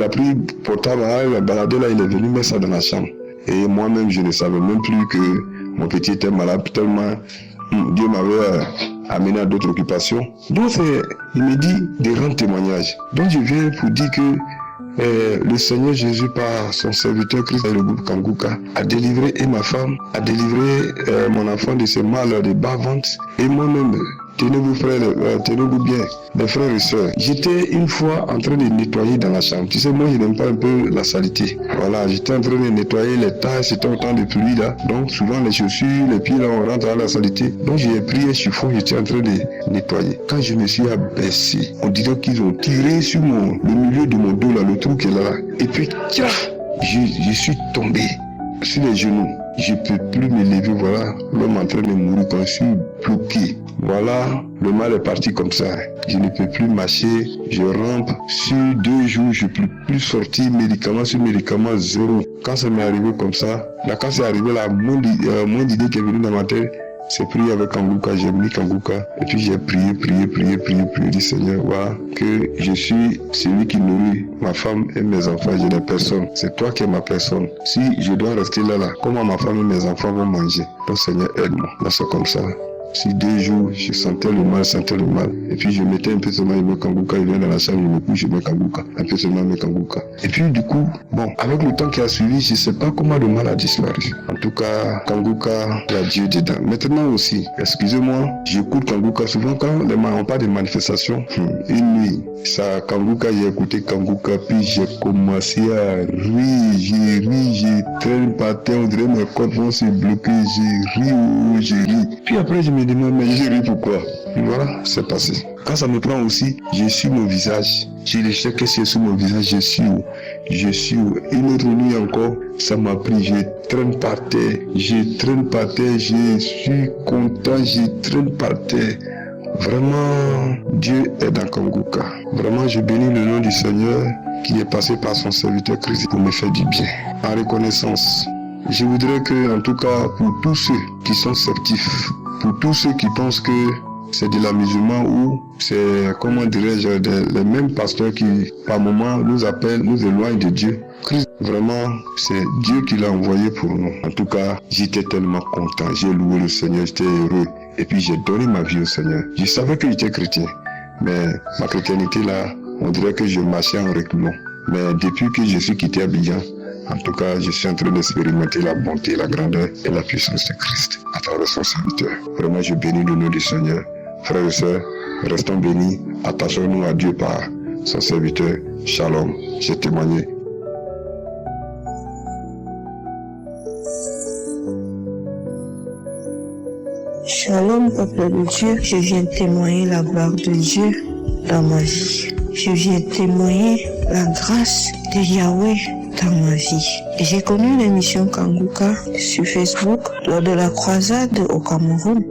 [SPEAKER 6] a pris portable, le baladeur là, il est venu mettre ça dans la chambre. Et moi-même, je ne savais même plus que mon petit était malade, tellement Dieu m'avait amené à d'autres occupations. Donc il me dit de rendre témoignage. Donc je viens pour dire que le Seigneur Jésus, par son serviteur Christ et le groupe Kanguka, a délivré et ma femme, a délivré mon enfant de ce mal de bas-ventre et moi-même. Tenez-vous frères, tenez-vous bien, mes frères et sœurs. J'étais une fois en train de nettoyer dans la chambre. Tu sais, moi je n'aime pas un peu la saleté. Voilà, j'étais en train de nettoyer les tailles, c'était autant de pluie là. Donc souvent les chaussures, les pieds là, on rentre dans la saleté. Donc j'ai pris un chiffon, j'étais en train de nettoyer. Quand je me suis abaissé, on dirait qu'ils ont tiré sur le milieu de mon dos là, le trou qui est là. Et puis, tiens, je suis tombé sur les genoux. Je ne peux plus me lever, voilà, l'homme en train de mourir quand je suis bloqué. Voilà, le mal est parti comme ça. Je ne peux plus marcher, je rampe. Sur 2 jours, je ne peux plus sortir, médicament sur médicament, 0. Quand ça m'est arrivé comme ça, là quand c'est arrivé, la moindre idée qui est venue dans ma tête, c'est prier avec Kanguka, j'ai mis Kanguka. Et puis j'ai prié, dit Seigneur, voilà, que je suis celui qui nourrit ma femme et mes enfants, je n'ai personne. C'est toi qui es ma personne. Si je dois rester là, comment ma femme et mes enfants vont manger? Donc Seigneur, aide-moi. Là c'est comme ça. Si 2 jours, je sentais le mal. Et puis je mettais un peu seulement, je mets Kanguka, il vient dans la salle, je me couche, je mets Kanguka. Un peu seulement, je mets Kanguka. Et puis du coup, bon, avec le temps qui a suivi, je ne sais pas comment le mal a disparu. En tout cas, Kanguka, il y a Dieu dedans. Maintenant aussi, excusez-moi, j'écoute Kanguka souvent quand on parle de manifestations. Une nuit, ça, Kanguka, j'ai écouté Kanguka, puis j'ai commencé à rire, j'ai traîné par terre, on dirait mes côtes vont se bloquer, j'ai ri. Puis après, je me demande, mais j'ai ri pourquoi? Voilà, c'est passé. Quand ça me prend aussi, je suis mon visage. Je sais qu'est-ce qu'il y a sur mon visage, je suis où. Une autre nuit encore, ça m'a pris, je traîne par terre, je suis content, je traîne par terre. Vraiment, Dieu est dans Kanguka. Vraiment, je bénis le nom du Seigneur qui est passé par son serviteur Christ pour me faire du bien. En reconnaissance, je voudrais que, en tout cas, pour tous ceux qui sont sceptiques, pour tous ceux qui pensent que c'est de l'amusement ou c'est, comment dirais-je, les mêmes pasteurs qui, par moment, nous appellent, nous éloignent de Dieu. Christ, vraiment, c'est Dieu qui l'a envoyé pour nous. En tout cas, j'étais tellement content. J'ai loué le Seigneur, j'étais heureux. Et puis, j'ai donné ma vie au Seigneur. Je savais que j'étais chrétien. Mais ma chrétienté, là, on dirait que je marchais en reculant. Mais depuis que je suis quitté Abidjan, en tout cas, je suis en train d'expérimenter la bonté, la grandeur et la puissance de Christ à travers son serviteur. Vraiment, je bénis le nom du Seigneur. Frères et sœurs, restons bénis, attachons-nous à Dieu par son serviteur. Shalom, j'ai témoigné.
[SPEAKER 5] Shalom, peuple de Dieu, je viens témoigner la gloire de Dieu dans ma vie. Je viens témoigner la grâce de Yahweh dans ma vie. J'ai connu l'émission Kanguka sur Facebook lors de la croisade au Cameroun.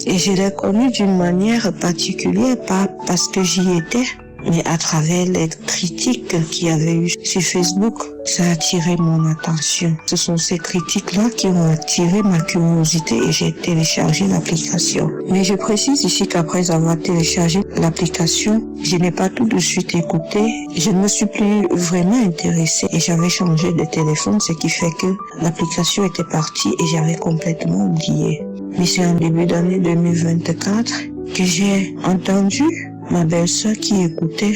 [SPEAKER 5] Et je l'ai connue d'une manière particulière, pas parce que j'y étais, mais à travers les critiques qu'il y avait eu sur Facebook. Ça a attiré mon attention. Ce sont ces critiques-là qui ont attiré ma curiosité et j'ai téléchargé l'application. Mais je précise ici qu'après avoir téléchargé l'application, je n'ai pas tout de suite écouté. Je ne me suis plus vraiment intéressée et j'avais changé de téléphone, ce qui fait que l'application était partie et j'avais complètement oublié. Mais c'est en début d'année 2024 que j'ai entendu ma belle-sœur qui écoutait,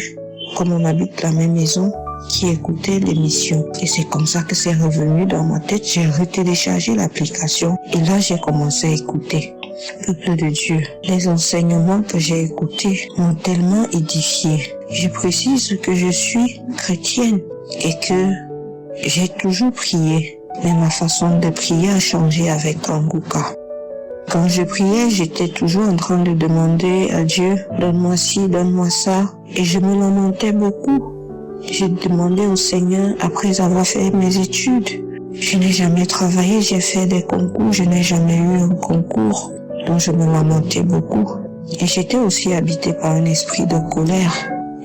[SPEAKER 5] comme on habite la même maison, qui écoutait l'émission. Et c'est comme ça que c'est revenu dans ma tête. J'ai retéléchargé l'application et là j'ai commencé à écouter. Peuple de Dieu, les enseignements que j'ai écoutés m'ont tellement édifié. Je précise que je suis chrétienne et que j'ai toujours prié. Mais ma façon de prier a changé avec Kanguka. Quand je priais, j'étais toujours en train de demander à Dieu, donne-moi ci, donne-moi ça. Et je me lamentais beaucoup. J'ai demandé au Seigneur, après avoir fait mes études, je n'ai jamais travaillé, j'ai fait des concours, je n'ai jamais eu un concours. Donc je me lamentais beaucoup. Et j'étais aussi habitée par un esprit de colère,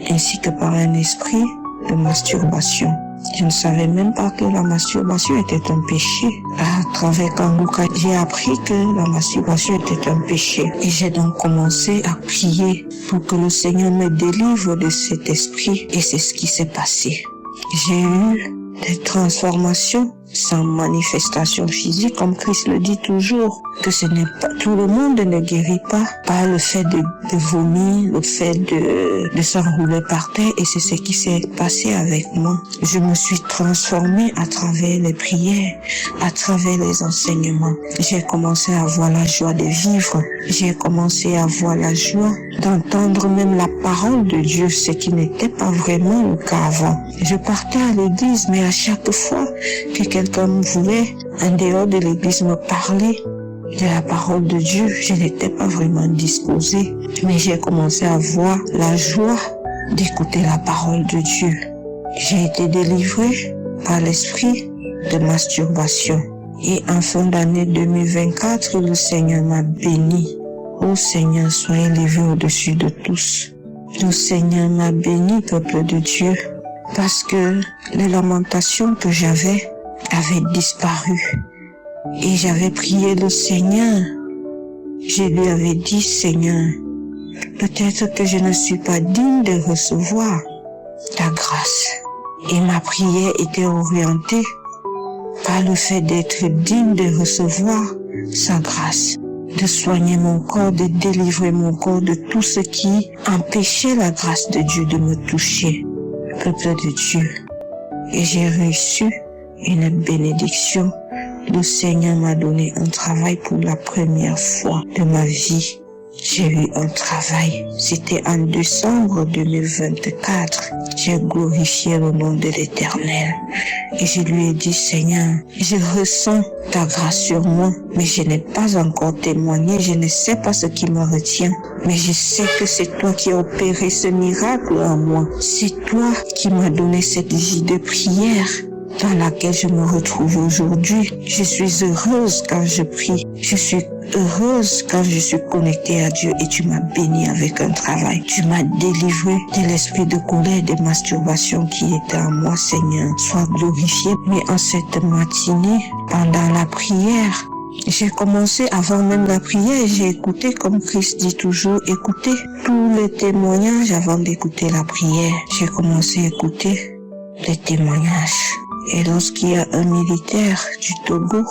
[SPEAKER 5] ainsi que par un esprit de masturbation. Je ne savais même pas que la masturbation était un péché. À travers Kanguka, j'ai appris que la masturbation était un péché. Et j'ai donc commencé à prier pour que le Seigneur me délivre de cet esprit. Et c'est ce qui s'est passé. J'ai eu des transformations sans manifestation physique, comme Christ le dit toujours, que ce n'est pas, tout le monde ne guérit pas par le fait de vomir, le fait de s'enrouler par terre, et c'est ce qui s'est passé avec moi. Je me suis transformée à travers les prières, à travers les enseignements. J'ai commencé à avoir la joie de vivre, j'ai commencé à avoir la joie d'entendre même la parole de Dieu, ce qui n'était pas vraiment le cas avant. Je partais à l'église, mais à chaque fois que quelqu'un voulait, en dehors de l'église, me parler de la parole de Dieu, je n'étais pas vraiment disposée. Mais j'ai commencé à avoir la joie d'écouter la parole de Dieu. J'ai été délivrée par l'esprit de masturbation. Et en fin d'année 2024, le Seigneur m'a béni. Ô Seigneur, sois élevé au-dessus de tous. Le Seigneur m'a béni, peuple de Dieu, parce que les lamentations que j'avais avaient disparu. Et j'avais prié le Seigneur. Je lui avais dit, Seigneur, peut-être que je ne suis pas digne de recevoir ta grâce. Et ma prière était orientée par le fait d'être digne de recevoir sa grâce, de soigner mon corps, de délivrer mon corps de tout ce qui empêchait la grâce de Dieu de me toucher, peuple de Dieu. Et j'ai reçu une bénédiction. Le Seigneur m'a donné un travail pour la première fois de ma vie. J'ai eu un travail. C'était en décembre 2024. J'ai glorifié le nom de l'Éternel. Et je lui ai dit, Seigneur, je ressens ta grâce sur moi, mais je n'ai pas encore témoigné. Je ne sais pas ce qui me retient. Mais je sais que c'est toi qui as opéré ce miracle en moi. C'est toi qui m'as donné cette vie de prière dans laquelle je me retrouve aujourd'hui. Je suis heureuse quand je prie. Je suis heureuse quand je suis connectée à Dieu, et tu m'as béni avec un travail. Tu m'as délivré de l'esprit de colère, de masturbation qui était en moi, Seigneur. Sois glorifié. Mais en cette matinée, pendant la prière, j'ai commencé, avant même la prière, j'ai écouté, comme Christ dit toujours, écouter tous les témoignages avant d'écouter la prière. J'ai commencé à écouter les témoignages. Et lorsqu'il y a un militaire du Togo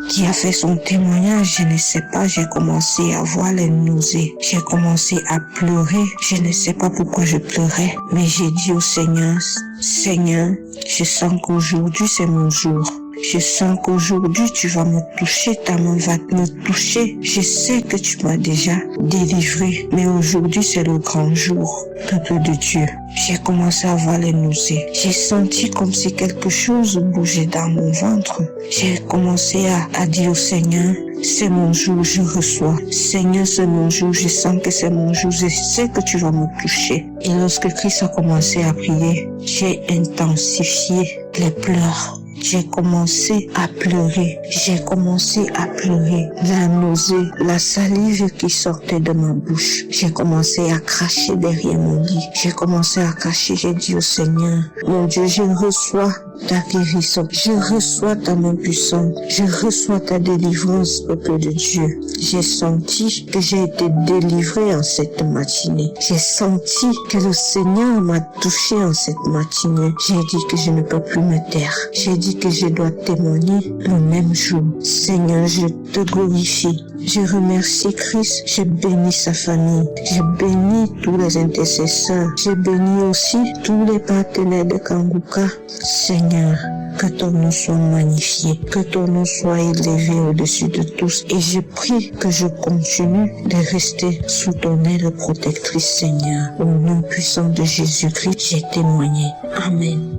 [SPEAKER 5] qui a fait son témoignage, je ne sais pas, j'ai commencé à avoir les nausées. J'ai commencé à pleurer. Je ne sais pas pourquoi je pleurais, mais j'ai dit au Seigneur, Seigneur, je sens qu'aujourd'hui c'est mon jour. Je sens qu'aujourd'hui tu vas me toucher, ta main va me toucher. Je sais que tu m'as déjà délivré, mais aujourd'hui c'est le grand jour, peuple de Dieu. J'ai commencé à avoir les nausées. J'ai senti comme si quelque chose bougeait dans mon ventre. J'ai commencé à dire au Seigneur, c'est mon jour, je reçois. Seigneur, c'est mon jour, je sens que c'est mon jour, je sais que tu vas me toucher. Et lorsque Christ a commencé à prier, j'ai intensifié les pleurs. J'ai commencé à pleurer. J'ai commencé à pleurer. La nausée, la salive qui sortait de ma bouche. J'ai commencé à cracher derrière mon lit. J'ai commencé à cracher. J'ai dit au Seigneur, mon Dieu, je reçois ta guérison. Je reçois ta main puissante. Je reçois ta délivrance, peuple de Dieu. J'ai senti que j'ai été délivré en cette matinée. J'ai senti que le Seigneur m'a touché en cette matinée. J'ai dit que je ne peux plus me taire. J'ai dit que je dois témoigner le même jour. Seigneur, je te glorifie. Je remercie Christ. Je bénis sa famille. Je bénis tous les intercesseurs. Je bénis aussi tous les partenaires de Kanguka. Seigneur, que ton nom soit magnifié, que ton nom soit élevé au-dessus de tous. Et je prie que je continue de rester sous ton aile protectrice, Seigneur. Au nom puissant de Jésus-Christ, j'ai témoigné. Amen.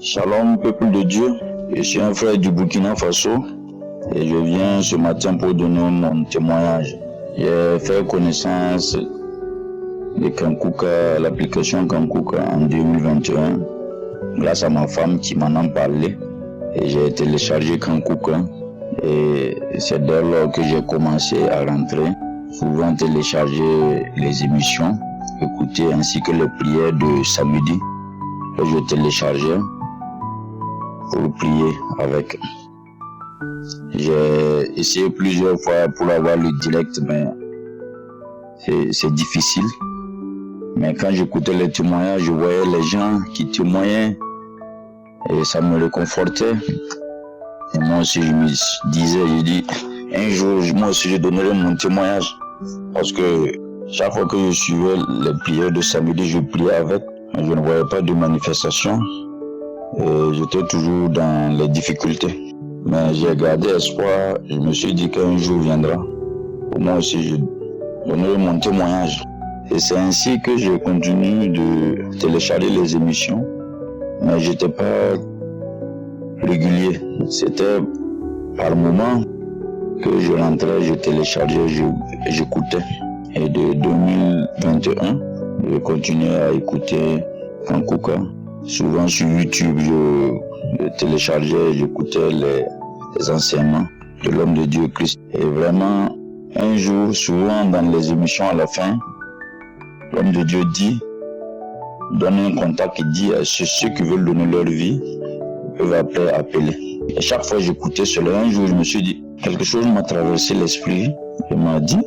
[SPEAKER 7] Shalom, peuple de Dieu. Je suis un frère du Burkina Faso et je viens ce matin pour donner mon témoignage. J'ai fait connaissance de Kankuka, l'application Kankuka en 2021, grâce à ma femme qui m'en a parlé. Et j'ai téléchargé Kankuka et c'est dès lors que j'ai commencé à rentrer, souvent télécharger les émissions, écouter ainsi que les prières de samedi que je téléchargeais pour prier avec. J'ai essayé plusieurs fois pour avoir le direct, mais c'est difficile. Mais quand j'écoutais les témoignages, je voyais les gens qui témoignaient et ça me réconfortait. Et moi aussi, je me disais, je dis, un jour, moi aussi, je donnerai mon témoignage. Parce que chaque fois que je suivais les prières de samedi, je priais avec. Je ne voyais pas de manifestation. Et j'étais toujours dans les difficultés. Mais j'ai gardé espoir. Je me suis dit qu'un jour viendra. Moi aussi, je donnerai mon témoignage. Et c'est ainsi que je continue de télécharger les émissions. Mais je n'étais pas régulier. C'était par moment que je rentrais, je téléchargeais, j'écoutais. Et de 2021, je continuais à écouter Kankouka. Souvent sur YouTube, je téléchargeais, j'écoutais les enseignements de l'homme de Dieu Christ. Et vraiment, un jour, souvent dans les émissions à la fin, l'homme de Dieu dit, donne un contact qui dit à ceux qui veulent donner leur vie, peuvent appeler. Et chaque fois j'écoutais cela, un jour je me suis dit, quelque chose m'a traversé l'esprit et m'a dit,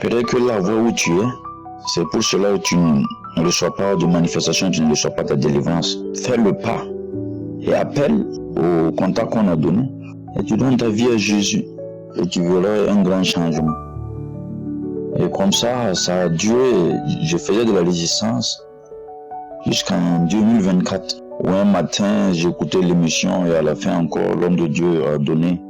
[SPEAKER 7] peut-être que la voie où tu es, c'est pour cela que tu ne reçois pas de manifestation, tu ne reçois pas ta délivrance. Fais le pas et appelle au contact qu'on a donné et tu donnes ta vie à Jésus et tu verras un grand changement. Et comme ça a duré, je faisais de la résistance jusqu'en 2024. Où un matin, j'écoutais l'émission et à la fin encore, l'homme de Dieu a donné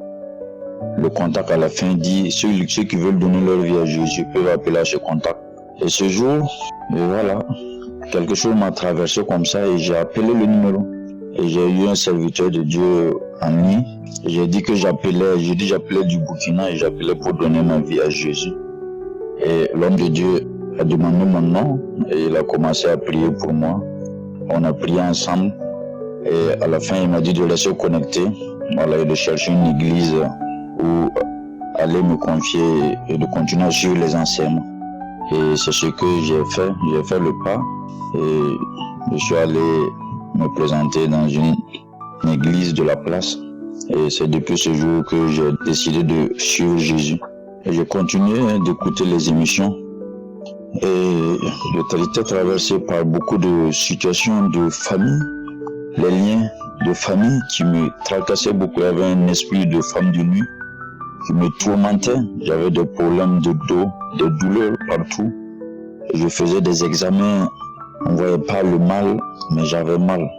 [SPEAKER 7] le contact. À la fin, dit ceux qui veulent donner leur vie à Jésus peuvent appeler à ce contact. Et ce jour, et voilà, quelque chose m'a traversé comme ça et j'ai appelé le numéro. Et j'ai eu un serviteur de Dieu en nuit. J'ai dit que j'appelais du Burkina et j'appelais pour donner ma vie à Jésus. Et l'homme de Dieu a demandé mon nom et il a commencé à prier pour moi. On a prié ensemble et à la fin il m'a dit de laisser connecter, voilà, et de chercher une église où aller me confier et de continuer à suivre les enseignements. Et c'est ce que j'ai fait le pas et je suis allé me présenter dans une église de la place et c'est depuis ce jour que j'ai décidé de suivre Jésus. Et j'ai continué d'écouter les émissions. Et j'étais traversé par beaucoup de situations de famille, les liens de famille qui me tracassaient beaucoup. Il y avait un esprit de femme de nuit qui me tourmentait. J'avais des problèmes de dos, des douleurs partout. Et je faisais des examens, on ne voyait pas le mal, mais j'avais mal.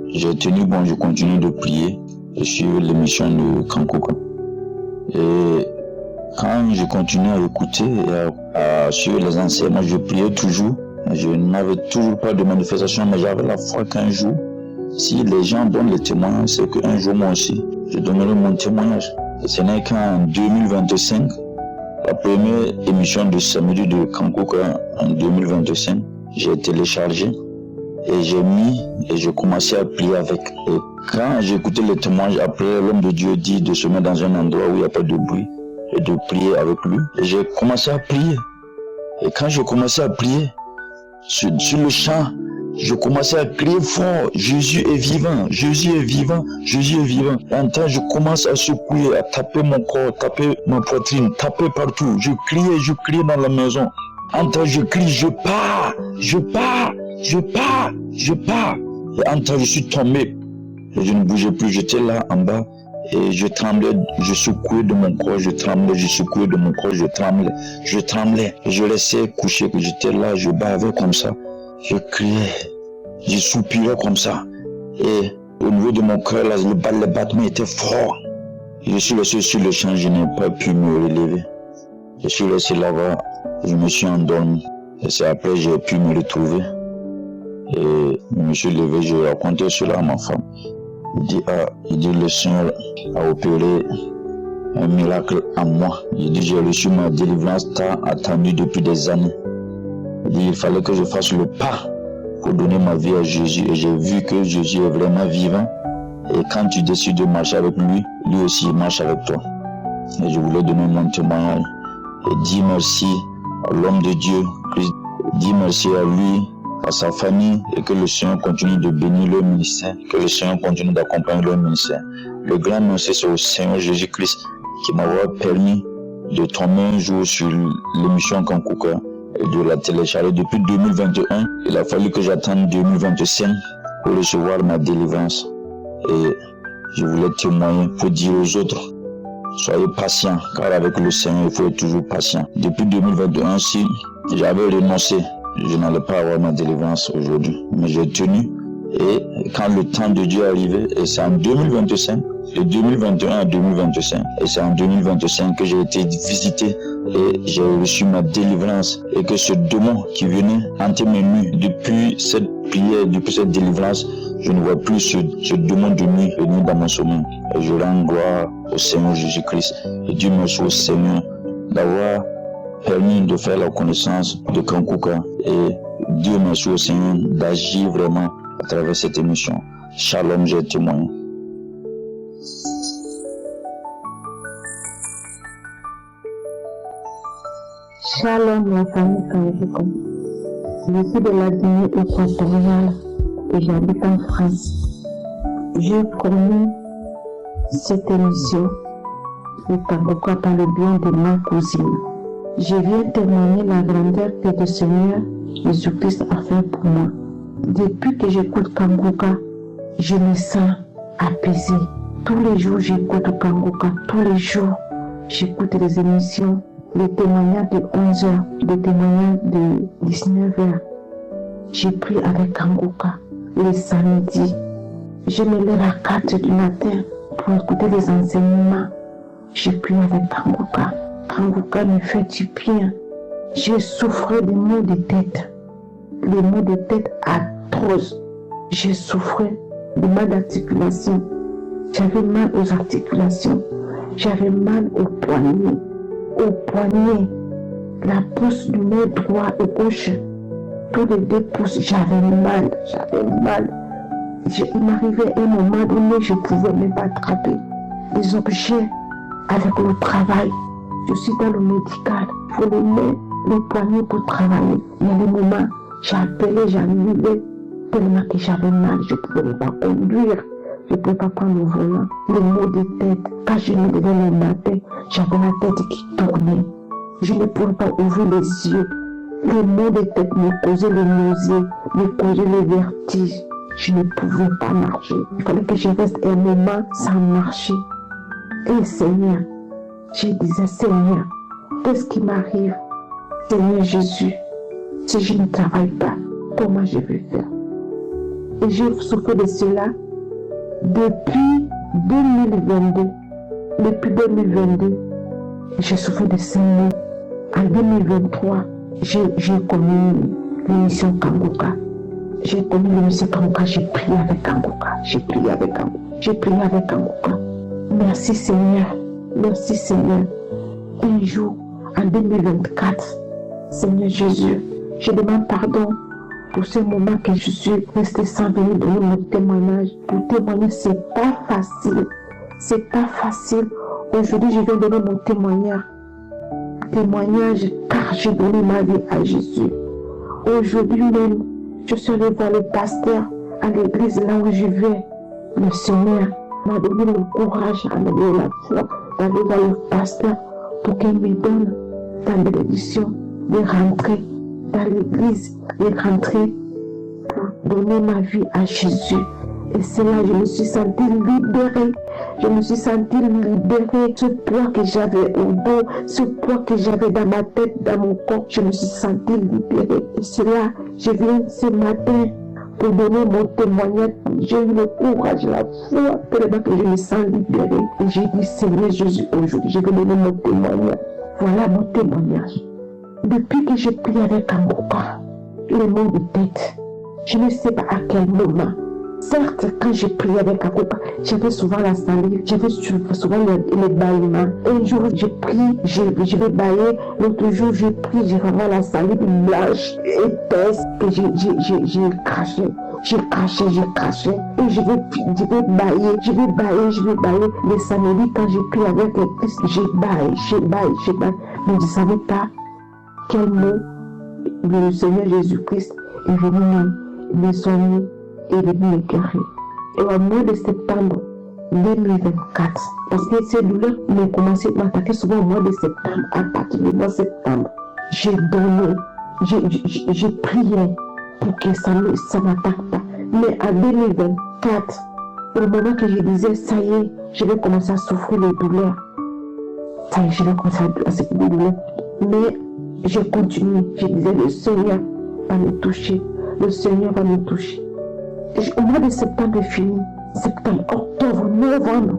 [SPEAKER 7] J'ai tenu bon, je continue de prier et suivre l'émission de Kankouka. Et quand je continuais à écouter et à suivre les enseignements, je priais toujours. Je n'avais toujours pas de manifestation, mais j'avais la foi qu'un jour, si les gens donnent les témoignages, c'est qu'un jour moi aussi, je donnerai mon témoignage. Et ce n'est qu'en 2025, la première émission de samedi de Kankouka en 2025, j'ai téléchargé et j'ai mis et j'ai commencé à prier avec. Et quand j'ai écouté les témoignages, après l'homme de Dieu dit de se mettre dans un endroit où il n'y a pas de bruit et de prier avec lui. Et j'ai commencé à prier. Et quand j'ai commencé à prier, sur le champ, je commençais à crier fort, Jésus est vivant, Jésus est vivant, Jésus est vivant. Et en temps, je commence à secouer, à taper mon corps, taper ma poitrine, taper partout. Je criais dans la maison. En temps, je crie, je pars. Et en temps, je suis tombé. Et je ne bougeais plus, j'étais là en bas. Et je tremblais, je secouais de mon corps, je tremblais, je secouais de mon corps, je tremblais. Et je laissais coucher, que j'étais là, je bavais comme ça. Je criais, je soupirais comme ça. Et au niveau de mon cœur, là, les battements étaient forts. Je suis resté sur le champ, je n'ai pas pu me relever. Je suis resté là-bas, je me suis endormi. Et c'est après que j'ai pu me retrouver. Et je me suis levé, j'ai raconté cela à ma femme. Il dit le Seigneur a opéré un miracle en moi. Il dit j'ai reçu ma délivrance tant attendue depuis des années. Il dit il fallait que je fasse le pas pour donner ma vie à Jésus. Et j'ai vu que Jésus est vraiment vivant. Et quand tu décides de marcher avec lui, lui aussi il marche avec toi. Et je voulais donner mon témoignage et dire merci à l'homme de Dieu, Christ. Dire merci à lui, à sa famille, et que le Seigneur continue de bénir leur ministère, que le Seigneur continue d'accompagner leur ministère. Le grand merci c'est au Seigneur Jésus-Christ qui m'a permis de tomber un jour sur l'émission Kankouka et de la télécharger depuis 2021. Il a fallu que j'attende 2025 pour recevoir ma délivrance. Et je voulais témoigner pour dire aux autres, soyez patients, car avec le Seigneur, il faut être toujours patient. Depuis 2021, si j'avais renoncé, je n'allais pas avoir ma délivrance aujourd'hui. Mais j'ai tenu, et quand le temps de Dieu est arrivé, et c'est en 2025, de 2021 à 2025, et c'est en 2025 que j'ai été visité et j'ai reçu ma délivrance, et que ce démon qui venait hanter mes nuits, depuis cette prière, depuis cette délivrance, je ne vois plus ce démon de nuit venir dans mon sommeil. Et je rends gloire au Seigneur Jésus-Christ. Et Dieu merci au Seigneur d'avoir permis de faire la connaissance de Kankuka. Et Dieu merci au Seigneur d'agir vraiment à travers cette émission. Shalom, j'ai témoigné.
[SPEAKER 3] Shalom la famille Kankuka. Je suis de la Guinée équatoriale et j'habite en France. J'ai connu cette émission de Kankuka par le bien de ma cousine. Je viens témoigner la grandeur que le Seigneur Jésus-Christ a fait pour moi. Depuis que j'écoute Kankuka, je me sens apaisée. Tous les jours, j'écoute Kankuka. Tous les jours, j'écoute les émissions, les témoignages de 11h, les témoignages de 19h. J'ai pris avec Kankuka les samedis. Je me lève à 4 du matin pour écouter les enseignements. J'ai pris avec Kankuka. Kankuka me fait du bien. J'ai souffert des maux de tête. Les maux de tête atroces. J'ai souffert de mal d'articulation. J'avais mal aux articulations. J'avais mal aux poignets. La pouce du nez droit et gauche. Tous les 2 pouces, j'avais mal. Il m'arrivait un moment donné, je ne pouvais même pas attraper les objets avec le travail. Je suis dans le médical. Il faut les mains, les poignets pour travailler. Il y a des moments, j'appelais, j'annulais, tellement que j'avais mal. Je ne pouvais même pas conduire. Je ne pouvais pas prendre le volant. Les maux de tête. Quand je me levais le matin, j'avais la tête qui tournait. Je ne pouvais pas ouvrir les yeux. Les maux de tête me causaient les nausées, me causaient les vertiges. Je ne pouvais pas marcher. Il fallait que je reste un moment sans marcher. Et Seigneur, je disais, Seigneur, qu'est-ce qui m'arrive? Seigneur Jésus, si je ne travaille pas, comment je vais faire? Et j'ai souffert de cela depuis 2022. Depuis 2022, j'ai souffert de ces maux. En 2023, j'ai connu l'émission Kankuka. J'ai connu l'émission Kankuka, j'ai prié avec Kankuka. Merci Seigneur. Merci Seigneur. Un jour, en 2024, Seigneur Jésus, je demande pardon pour ce moment que je suis restée sans venir donner mon témoignage. Pour témoigner, c'est pas facile. Aujourd'hui, je vais donner mon témoignage, car j'ai donné ma vie à Jésus. Aujourd'hui même, je suis allée voir le pasteur à l'église là où je vais. Le Seigneur m'a donné le courage, m'a donné la foi d'aller voir le pasteur pour qu'il me donne la bénédiction de rentrer dans l'église, pour donner ma vie à Jésus. Et c'est là que je me suis sentie libérée. Ce poids que j'avais au dos, ce poids que j'avais dans ma tête, dans mon corps, je me suis sentie libérée. Et c'est là que je viens ce matin pour donner mon témoignage. J'ai eu le courage, la foi, tellement que je me sens libérée. Et j'ai dit, Seigneur Jésus, aujourd'hui, je vais donner mon témoignage. Voilà mon témoignage. Depuis que je prie avec Kankuka, les maux de tête, je ne sais pas à quel moment. Certes, quand je priais avec Kankuka, j'avais souvent la salive, j'avais souvent les bâillements. Un jour, je prie, je vais bâiller. L'autre jour, je prie, je vais avoir la salive blanche, épaisse, que j'ai craché. Et je vais bâiller. Les samedis, quand je prie avec Christ, je baille. Mais je ne savais pas quel mot le Seigneur Jésus-Christ est venu me soigner et de me guérir. Et au mois de septembre 2024, parce que ces douleurs m'ont commencé à m'attaquer souvent au mois de septembre, à partir du mois de septembre, j'ai donné, j'ai prié pour que ça ne m'attaque pas. Mais en 2024,
[SPEAKER 2] Au moment que je disais, ça y est, je vais commencer à souffrir les douleurs. Ça y est, je vais commencer à souffrir les douleurs. Mais je continue. Je disais, le Seigneur va me toucher. Le Seigneur va me toucher. Au mois de septembre est fini. Septembre, octobre, novembre,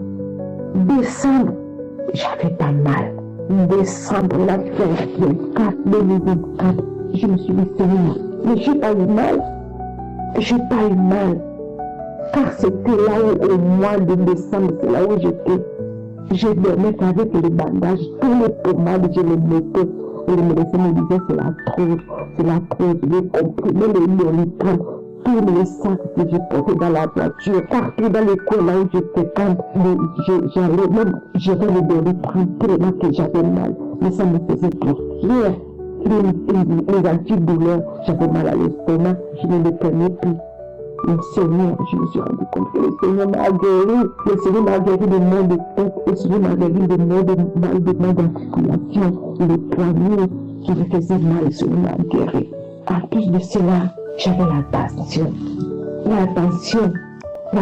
[SPEAKER 2] décembre, j'avais pas mal. Décembre, la fin, le 4, 2024, je me suis dit, Seigneur, mais j'ai pas eu mal. J'ai pas eu mal. Car c'était là où, au mois de décembre, c'est là où j'étais. Je dormais avec les bandages, tous les pommades, je les mettais. Et le médecin me disait, c'est la cause, les comprimés, les Doliprane, tous les sacs que j'ai portés dans la voiture, partout dans les coins là où j'étais, quand j'allais même, j'avais le Doliprane, tellement que j'avais mal. Mais ça me faisait plaisir. Les antidouleurs, j'avais mal à l'estomac, je ne le prenais plus. Le Seigneur, je me suis rendu compte que le Seigneur m'a guéri. Le Seigneur m'a guéri de maux de tête. Le Seigneur m'a guéri de maux d'articulation. Le poignet qui me faisait mal, le Seigneur m'a guéri. En plus de cela, j'avais la tension. La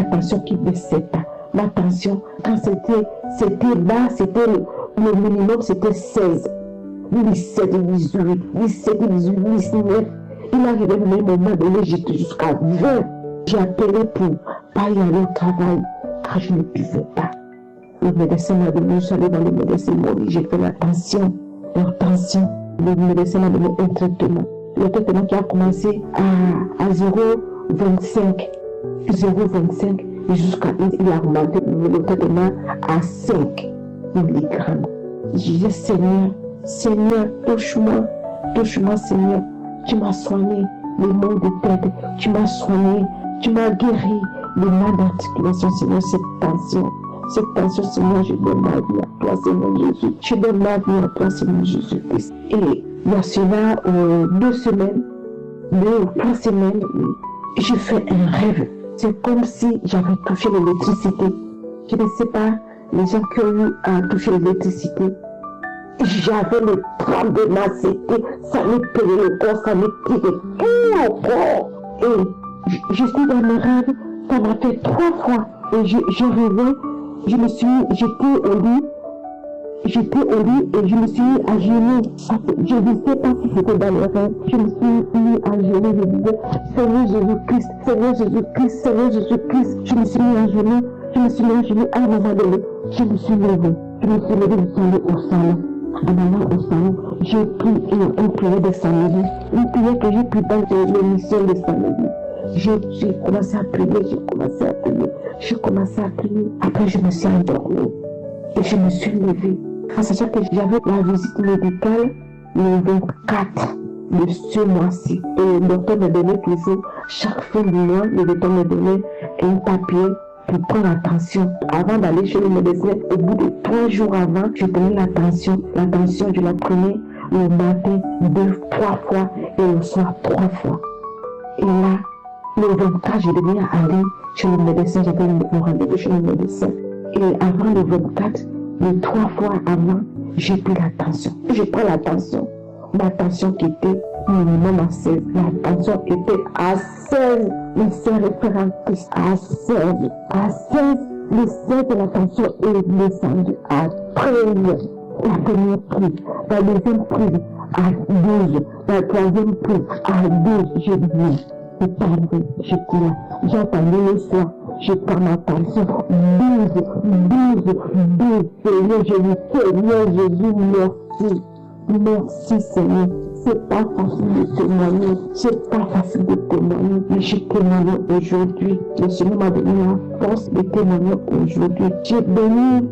[SPEAKER 2] tension qui baissait pas. La tension, quand c'était bas, c'était le minimum, c'était 16. 17, 18, 17, 18, 19. Il arrivait même un moment donné, j'étais jusqu'à 20. J'ai appelé pour pas y aller au travail, car je ne pouvais pas. Le médecin m'a donné, je suis allée dans le médecin, j'ai fait la tension. Le médecin m'a donné un traitement. Le traitement qui a commencé à 0,25. 0,25 et jusqu'à il a augmenté le traitement à 5 mg. Je disais, Seigneur, touche-moi, Seigneur. Tu m'as soigné les maux de tête, tu m'as soigné, tu m'as guéri les mal d'articulation, Seigneur, cette tension, Seigneur, je donne ma vie à toi, Seigneur Jésus. Je donne ma vie à toi, Seigneur Jésus-Christ. Et il y a cela 2 semaines, 2 ou 3 semaines, j'ai fait un rêve. C'est comme si j'avais touché l'électricité. Je ne sais pas, les gens qui ont eu à toucher l'électricité, j'avais le tremblement, ça me payait le corps, ça me tirait tout le corps. Et je suis dans mes rêves, ça m'a fait 3 fois. Et je rêvais, j'étais au lit et je me suis mis à genoux. Je ne sais pas si c'était dans les rêves. Je me suis mis à genoux, je disais, Seigneur Jésus-Christ, Seigneur Jésus-Christ, Seigneur Jésus-Christ. Je me suis mis à genoux, à un moment donné, je me suis levée, je suis allée au salon. En allant au salon, j'ai pris une prière de samedi, une prière que j'ai pris dans l'émission de samedi. J'ai commencé à prier, après je me suis endormie et je me suis levée. En sachant que j'avais la visite médicale le 24 de ce mois-ci. Et le docteur me donnait toujours, chaque fin du mois, le docteur me donnait un papier pour prendre la tension. Avant d'aller chez le médecin, au bout de 3 jours avant, je prenais la tension. La tension, je la prenais le matin 3 fois et le soir 3 fois. Et là, le 24, je devais aller chez le médecin. J'avais un rendez-vous chez le médecin. Et avant le 24, les 3 fois avant, j'ai pris la tension. Je prends la tension. Ma tension qui était minimum à 16. La tension était à 16. Les sœurs référentistes à 16. À 16, le 16 de la tension est descendu à 13. La première prise, la deuxième prise à 12. La troisième prise à 12. Je dis, c'est pas vrai. J'étais là. J'attendais le soir. Je prends ma tension. 12. Seigneur Jésus, Seigneur Jésus, merci. Merci Seigneur. C'est pas facile de témoigner. Mais je témoigne aujourd'hui. Le Seigneur m'a donné la force de témoigner aujourd'hui. J'ai béni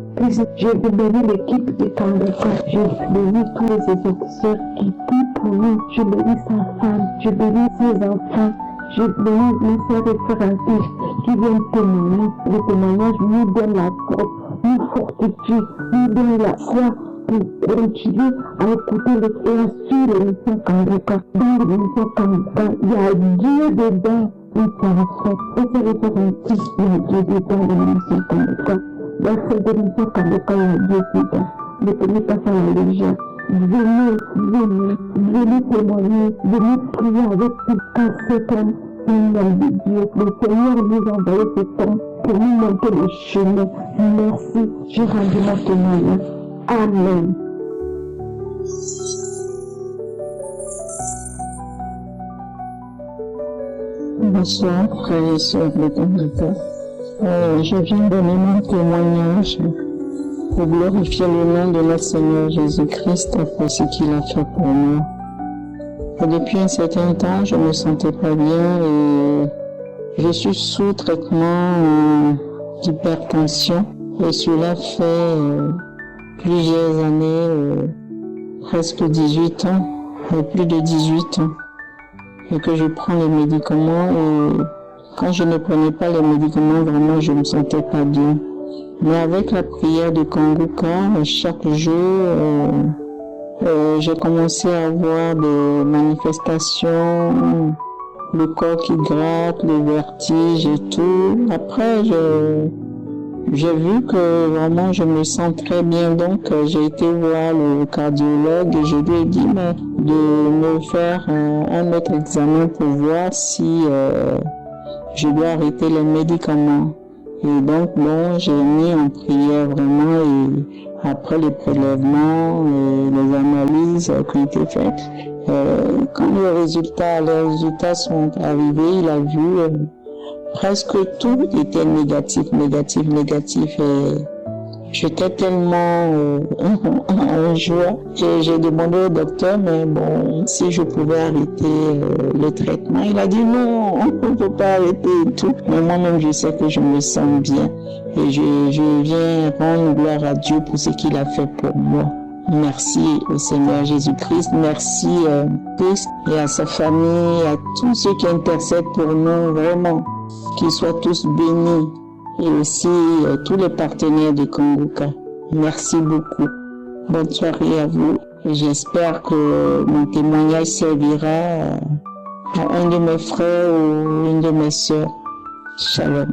[SPEAKER 2] l'équipe de Kangoka. J'ai béni tous les officiers qui prient pour nous. Je bénis sa femme. Je bénis ses enfants. Je bénis mes sœurs référentistes qui viennent témoigner. Le témoignage nous donne la force, nous fortifie, nous donne la foi pour continuer à écouter et à suivre l'émission Kangoka. Dans l'émission Kangoka, il y a Dieu dedans, et ça reflète. Et c'est référentistes, il y a Dieu dedans dans l'émission Kangoka. Dans cette émission Kangoka, il y a Dieu dedans. Ne prenez pas ça à la légère. Venez témoigner, venez prier avec tout. Car cet homme,
[SPEAKER 3] Seigneur de Dieu, le Seigneur nous a envoyé ce temps pour nous montrer le chemin. Merci, je rends mon témoignage. Amen.
[SPEAKER 2] Bonsoir, frères et sœurs de Canada. Je viens donner mon témoignage pour glorifier le nom de notre Seigneur Jésus-Christ pour ce qu'il a fait pour moi. Et depuis un certain temps, je ne me sentais pas bien et je suis sous traitement d'hypertension et cela fait plusieurs années, presque 18 ans, plus de 18 ans, et que je prends les médicaments et quand je ne prenais pas les médicaments, vraiment je ne me sentais pas bien. Mais avec la prière de Kanguka, chaque jour, j'ai commencé à avoir des manifestations, le corps qui gratte, le vertige et tout. Après, j'ai vu que vraiment je me sens très bien, donc j'ai été voir le cardiologue et je lui ai dit de me faire un autre examen pour voir si je dois arrêter les médicaments. Et donc, j'ai mis en prière vraiment et après les prélèvements et les analyses qui ont été faites, quand les résultats sont arrivés, il a vu presque tout était négatif et j'étais tellement en joie que j'ai demandé au docteur, mais bon, si je pouvais arrêter le traitement. Il a dit non, on ne peut pas arrêter et tout. Mais moi-même, je sais que je me sens bien et je viens rendre gloire à Dieu pour ce qu'il a fait pour moi. Merci au Seigneur Jésus-Christ, merci Christ et à sa famille, à tous ceux qui intercèdent pour nous, vraiment, qu'ils soient tous bénis. Et aussi tous les partenaires de Kanguka. Merci beaucoup. Bonne soirée à vous. J'espère que mon témoignage servira à un de mes frères ou une de mes sœurs. Shalom.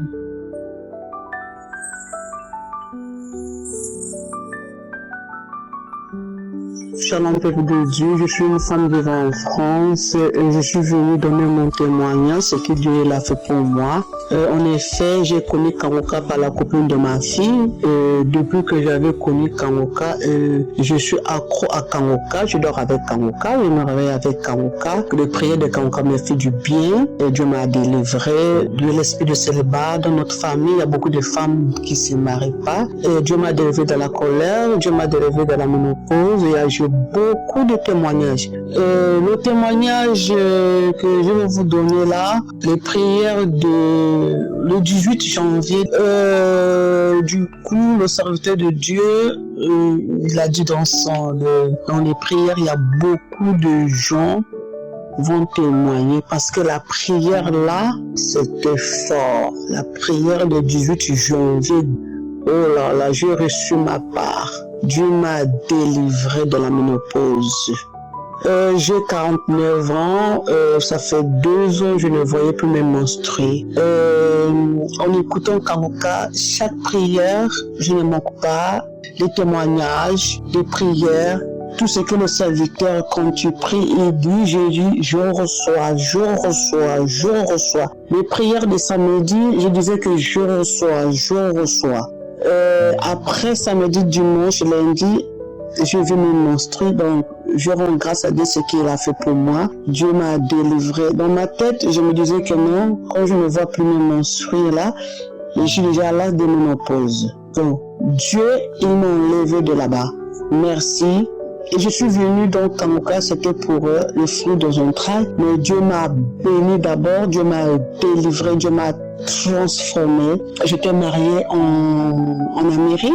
[SPEAKER 8] Shalom, peuple de Dieu, je suis une femme vivant en France et je suis venue donner mon témoignage, ce que Dieu l'a fait pour moi. En effet, j'ai connu Kanguka par la copine de ma fille. Depuis que j'avais connu Kanguka, je suis accro à Kanguka. Je dors avec Kanguka, je me réveille avec Kanguka. Les prières de Kanguka me font du bien. Et Dieu m'a délivré de l'esprit de célibat. Dans notre famille, il y a beaucoup de femmes qui ne se marient pas. Et Dieu m'a délivré de la colère, Dieu m'a délivré de la ménopause. Et j'ai beaucoup de témoignages. Le témoignage que je vais vous donner là, les prières le 18 janvier, du coup, le serviteur de Dieu, il a dit dans les prières, il y a beaucoup de gens vont témoigner parce que la prière là, c'était fort. La prière du 18 janvier, oh là là, j'ai reçu ma part. Dieu m'a délivré de la ménopause. J'ai 49 ans, ça fait 2 ans que je ne voyais plus mes menstrues. En écoutant Kanguka, chaque prière, je ne manque pas, les témoignages, les prières, tout ce que le serviteur, quand tu pries, il dit, Jésus, je reçois. Les prières de samedi, je disais que je reçois. Après samedi, dimanche, lundi, je vis mes menstrues, donc je rends grâce à Dieu ce qu'il a fait pour moi. Dieu m'a délivré. Dans ma tête, je me disais que non, quand je ne vois plus mes menstrues là, je suis déjà à l'âge de ménopause. Donc, Dieu, il m'a enlevé de là-bas. Merci. Et je suis venue donc Kanguka, c'était pour le fruit des entrailles. Mais Dieu m'a béni d'abord, Dieu m'a délivré, Dieu m'a transformé. J'étais mariée en Amérique.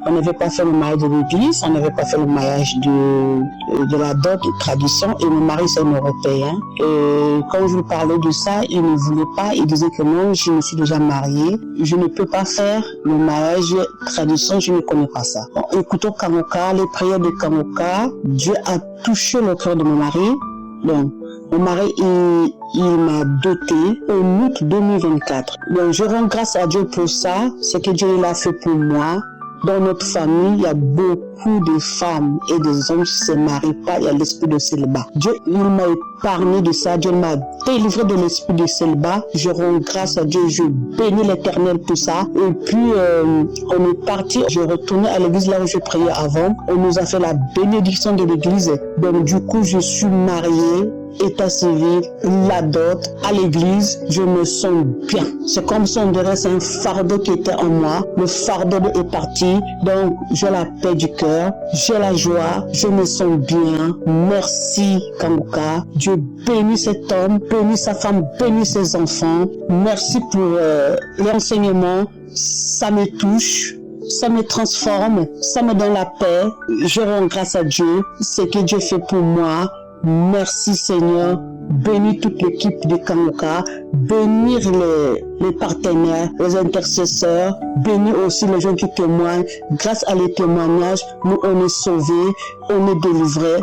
[SPEAKER 8] On n'avait pas fait le mariage de l'église, on n'avait pas fait le mariage de la dot de tradition et mon mari c'est un Européen. Et quand je lui parlais de ça, il ne voulait pas, il disait que non, je me suis déjà mariée, je ne peux pas faire le mariage tradition, je ne connais pas ça. Bon, écoutons Kanguka, les prières de Kanguka, Dieu a touché le cœur de mon mari. Donc, mon mari, il m'a doté en août 2024. Donc, je rends grâce à Dieu pour ça, ce que Dieu l'a fait pour moi. dans notre famille, il y a beaucoup de femmes et des hommes qui ne se marient pas, il y a l'esprit de célibat. Dieu, il m'a épargné de ça, Dieu m'a délivré de l'esprit de célibat. Je rends grâce à Dieu, je bénis l'Éternel pour ça. Et puis, on est parti, je retournais à l'église là où je priais avant. On nous a fait la bénédiction de l'église. Donc, du coup, je suis mariée. État civil, la dot, à l'église, je me sens bien. C'est comme si on dirait c'est un fardeau qui était en moi. Le fardeau est parti, donc j'ai la paix du cœur, j'ai la joie, je me sens bien. Merci Kanguka. Dieu bénit cet homme, bénit sa femme, bénit ses enfants. Merci pour l'enseignement, ça me touche. Ça me transforme, ça me donne la paix. Je rends grâce à Dieu, ce que Dieu fait pour moi. Merci Seigneur, bénis toute l'équipe de Kanguka, bénir les partenaires, les intercesseurs, bénis aussi les gens qui témoignent. Grâce à les témoignages, nous on est sauvés, on est délivrés.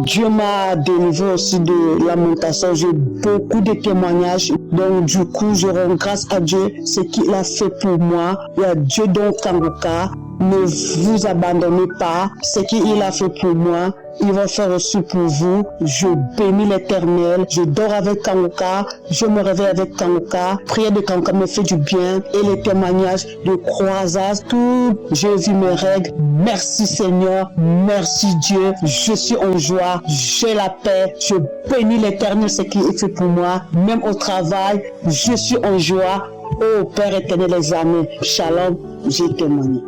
[SPEAKER 8] Dieu m'a délivré aussi de lamentation. J'ai beaucoup de témoignages. Donc du coup, je rends grâce à Dieu, ce qu'il a fait pour moi. Il y a Dieu dans Kanguka. Ne vous abandonnez pas. Ce qu'il a fait pour moi, il va faire aussi pour vous. Je bénis l'Éternel. Je dors avec Kanguka. Je me réveille avec Kanguka. Prière de Kanguka me fait du bien. Et les témoignages de croisage, tout, j'ai vu mes règles. Merci Seigneur. Merci Dieu. Je suis en joie. J'ai la paix. Je bénis l'Éternel, ce qu'il fait pour moi. Même au travail, je suis en joie. Oh Père éternel des armées. Shalom. J'ai témoigné.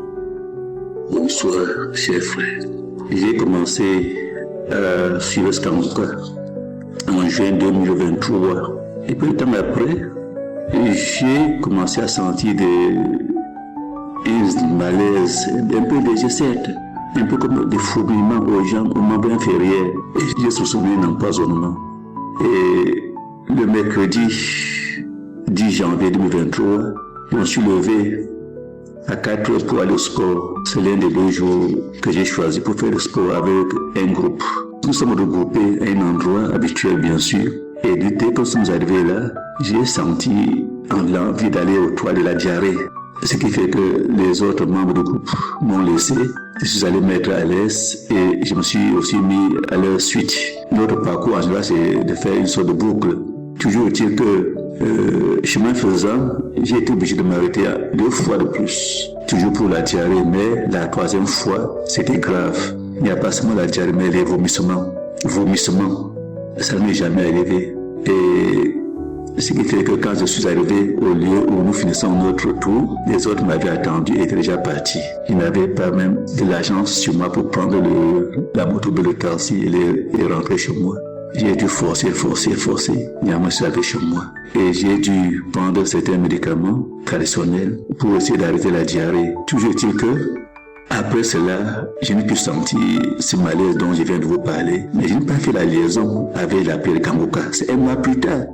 [SPEAKER 9] Bonsoir, chers frères. J'ai commencé à suivre ce Kanguka en juin 2023. Et peu de temps après, j'ai commencé à sentir des malaises, un peu léger certes, un peu comme des fourmillements aux jambes, aux membres inférieurs. Et j'ai souffert d'un empoisonnement. Et le mercredi 10 janvier 2023, je me suis levé à 4 heures pour aller au sport. C'est l'un des 2 jours que j'ai choisi pour faire le sport avec un groupe. Nous sommes regroupés à un endroit habituel bien sûr. Et dès que nous sommes arrivés là, j'ai senti l'envie d'aller au toit de la diarrhée. Ce qui fait que les autres membres du groupe m'ont laissé. Je suis allé mettre à l'aise et je me suis aussi mis à leur suite. Notre parcours en général, c'est de faire une sorte de boucle. Toujours est-il que chemin faisant, j'ai été obligé de m'arrêter 2 fois de plus. Toujours pour la diarrhée, mais la 3e fois, c'était grave. Il n'y a pas seulement la diarrhée, mais les vomissements. Ça ne m'est jamais arrivé. Et ce qui fait que quand je suis arrivé au lieu où nous finissons notre tour, les autres m'avaient attendu et étaient déjà partis. Je n'avais pas même de l'argent sur moi pour prendre la moto de le taxi et rentrer chez moi. J'ai dû forcer. Il y a moi arrivé chez moi. Et j'ai dû prendre certains médicaments traditionnels pour essayer d'arrêter la diarrhée. Toujours est-il que, après cela, je n'ai plus senti ce malaise dont je viens de vous parler. Mais je n'ai pas fait la liaison avec la paix de Kanguka. C'est un mois plus tard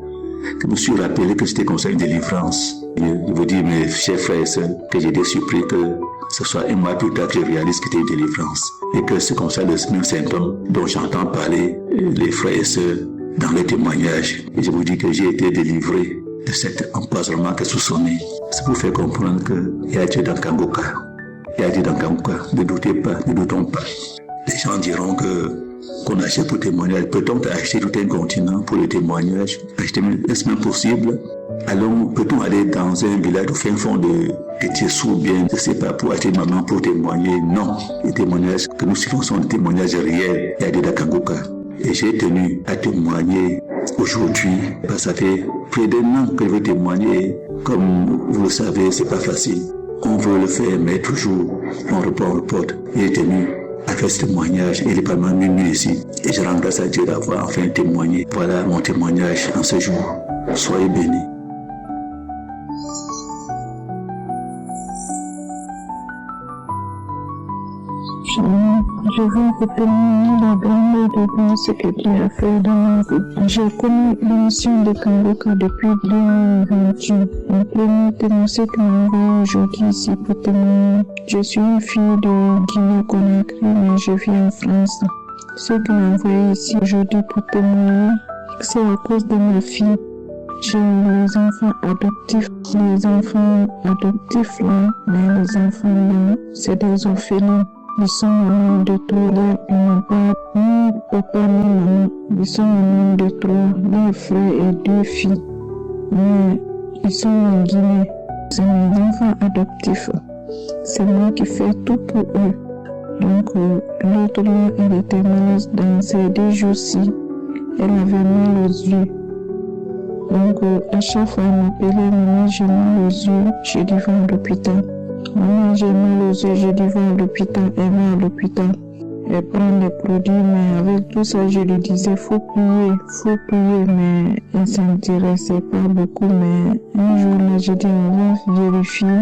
[SPEAKER 9] que je me suis rappelé que c'était comme ça une délivrance. Je vous dis, mes chers frères et sœurs, que j'ai été surpris que ce soit un mois plus tard que je réalise que c'était une délivrance. Et que c'est comme ça le même symptôme dont j'entends parler les frères et sœurs dans les témoignages. Et je vous dis que j'ai été délivré de cet empoisonnement que soupçonné. C'est pour faire comprendre qu'il y a Dieu dans Kanguka. Il y a Dieu dans Kanguka. Ne doutez pas, ne doutons pas. Les gens diront qu'on achète pour témoignage. Peut-on acheter tout un continent pour le témoignage? Est-ce même possible? Alors, peut-on aller dans un village au fin fond de Tessou, bien, je ne sais pas, pour acheter maman pour témoigner? Non. Les témoignages que nous suivons sont des témoignages réels. Il y a des Kanguka. Et j'ai tenu à témoigner aujourd'hui, parce que ça fait près d'1 an que je veux témoigner. Comme vous le savez, c'est pas facile. On veut le faire, mais toujours, on reporte. J'ai tenu à faire ce témoignage. Il est pas mal minuit ici. Et je rends grâce à Dieu d'avoir enfin témoigné. Voilà mon témoignage en ce jour. Soyez bénis.
[SPEAKER 3] Je veux vous témoigner la grandeur de ce que Dieu a fait dans ma vie. J'ai connu l'émission de Kanguka depuis 2021. Le premier témoin, ce qui m'a envoyé aujourd'hui ici pour témoigner. Je suis une fille de Guinée-Conakry, mais je vis en France. Ce qui m'a envoyé ici aujourd'hui pour témoigner, c'est à cause de ma fille.
[SPEAKER 2] J'ai les enfants adoptifs. Les enfants adoptifs là, mais les enfants là, c'est des orphelins. Ils sont au nombre de 3. Ils n'ont pas ni papa ni maman. Ils sont au nombre de 3. 2 frères et 2 filles. Mais ils sont en Guinée. C'est mes enfants adoptifs. C'est moi qui fais tout pour eux. Donc l'autre là, elle était malade dans ces 2 jours-ci. Elle avait mal aux yeux. Donc à chaque fois elle m'appelait, maman j'ai mal aux yeux, je dis va à l'hôpital. Maman j'ai mal aux yeux, je dis va à l'hôpital, elle va à l'hôpital. Elle prend les produits, mais avec tout ça je lui disais faut prier, mais elle ne s'intéressait pas beaucoup. Mais un jour là j'ai dit on va vérifier.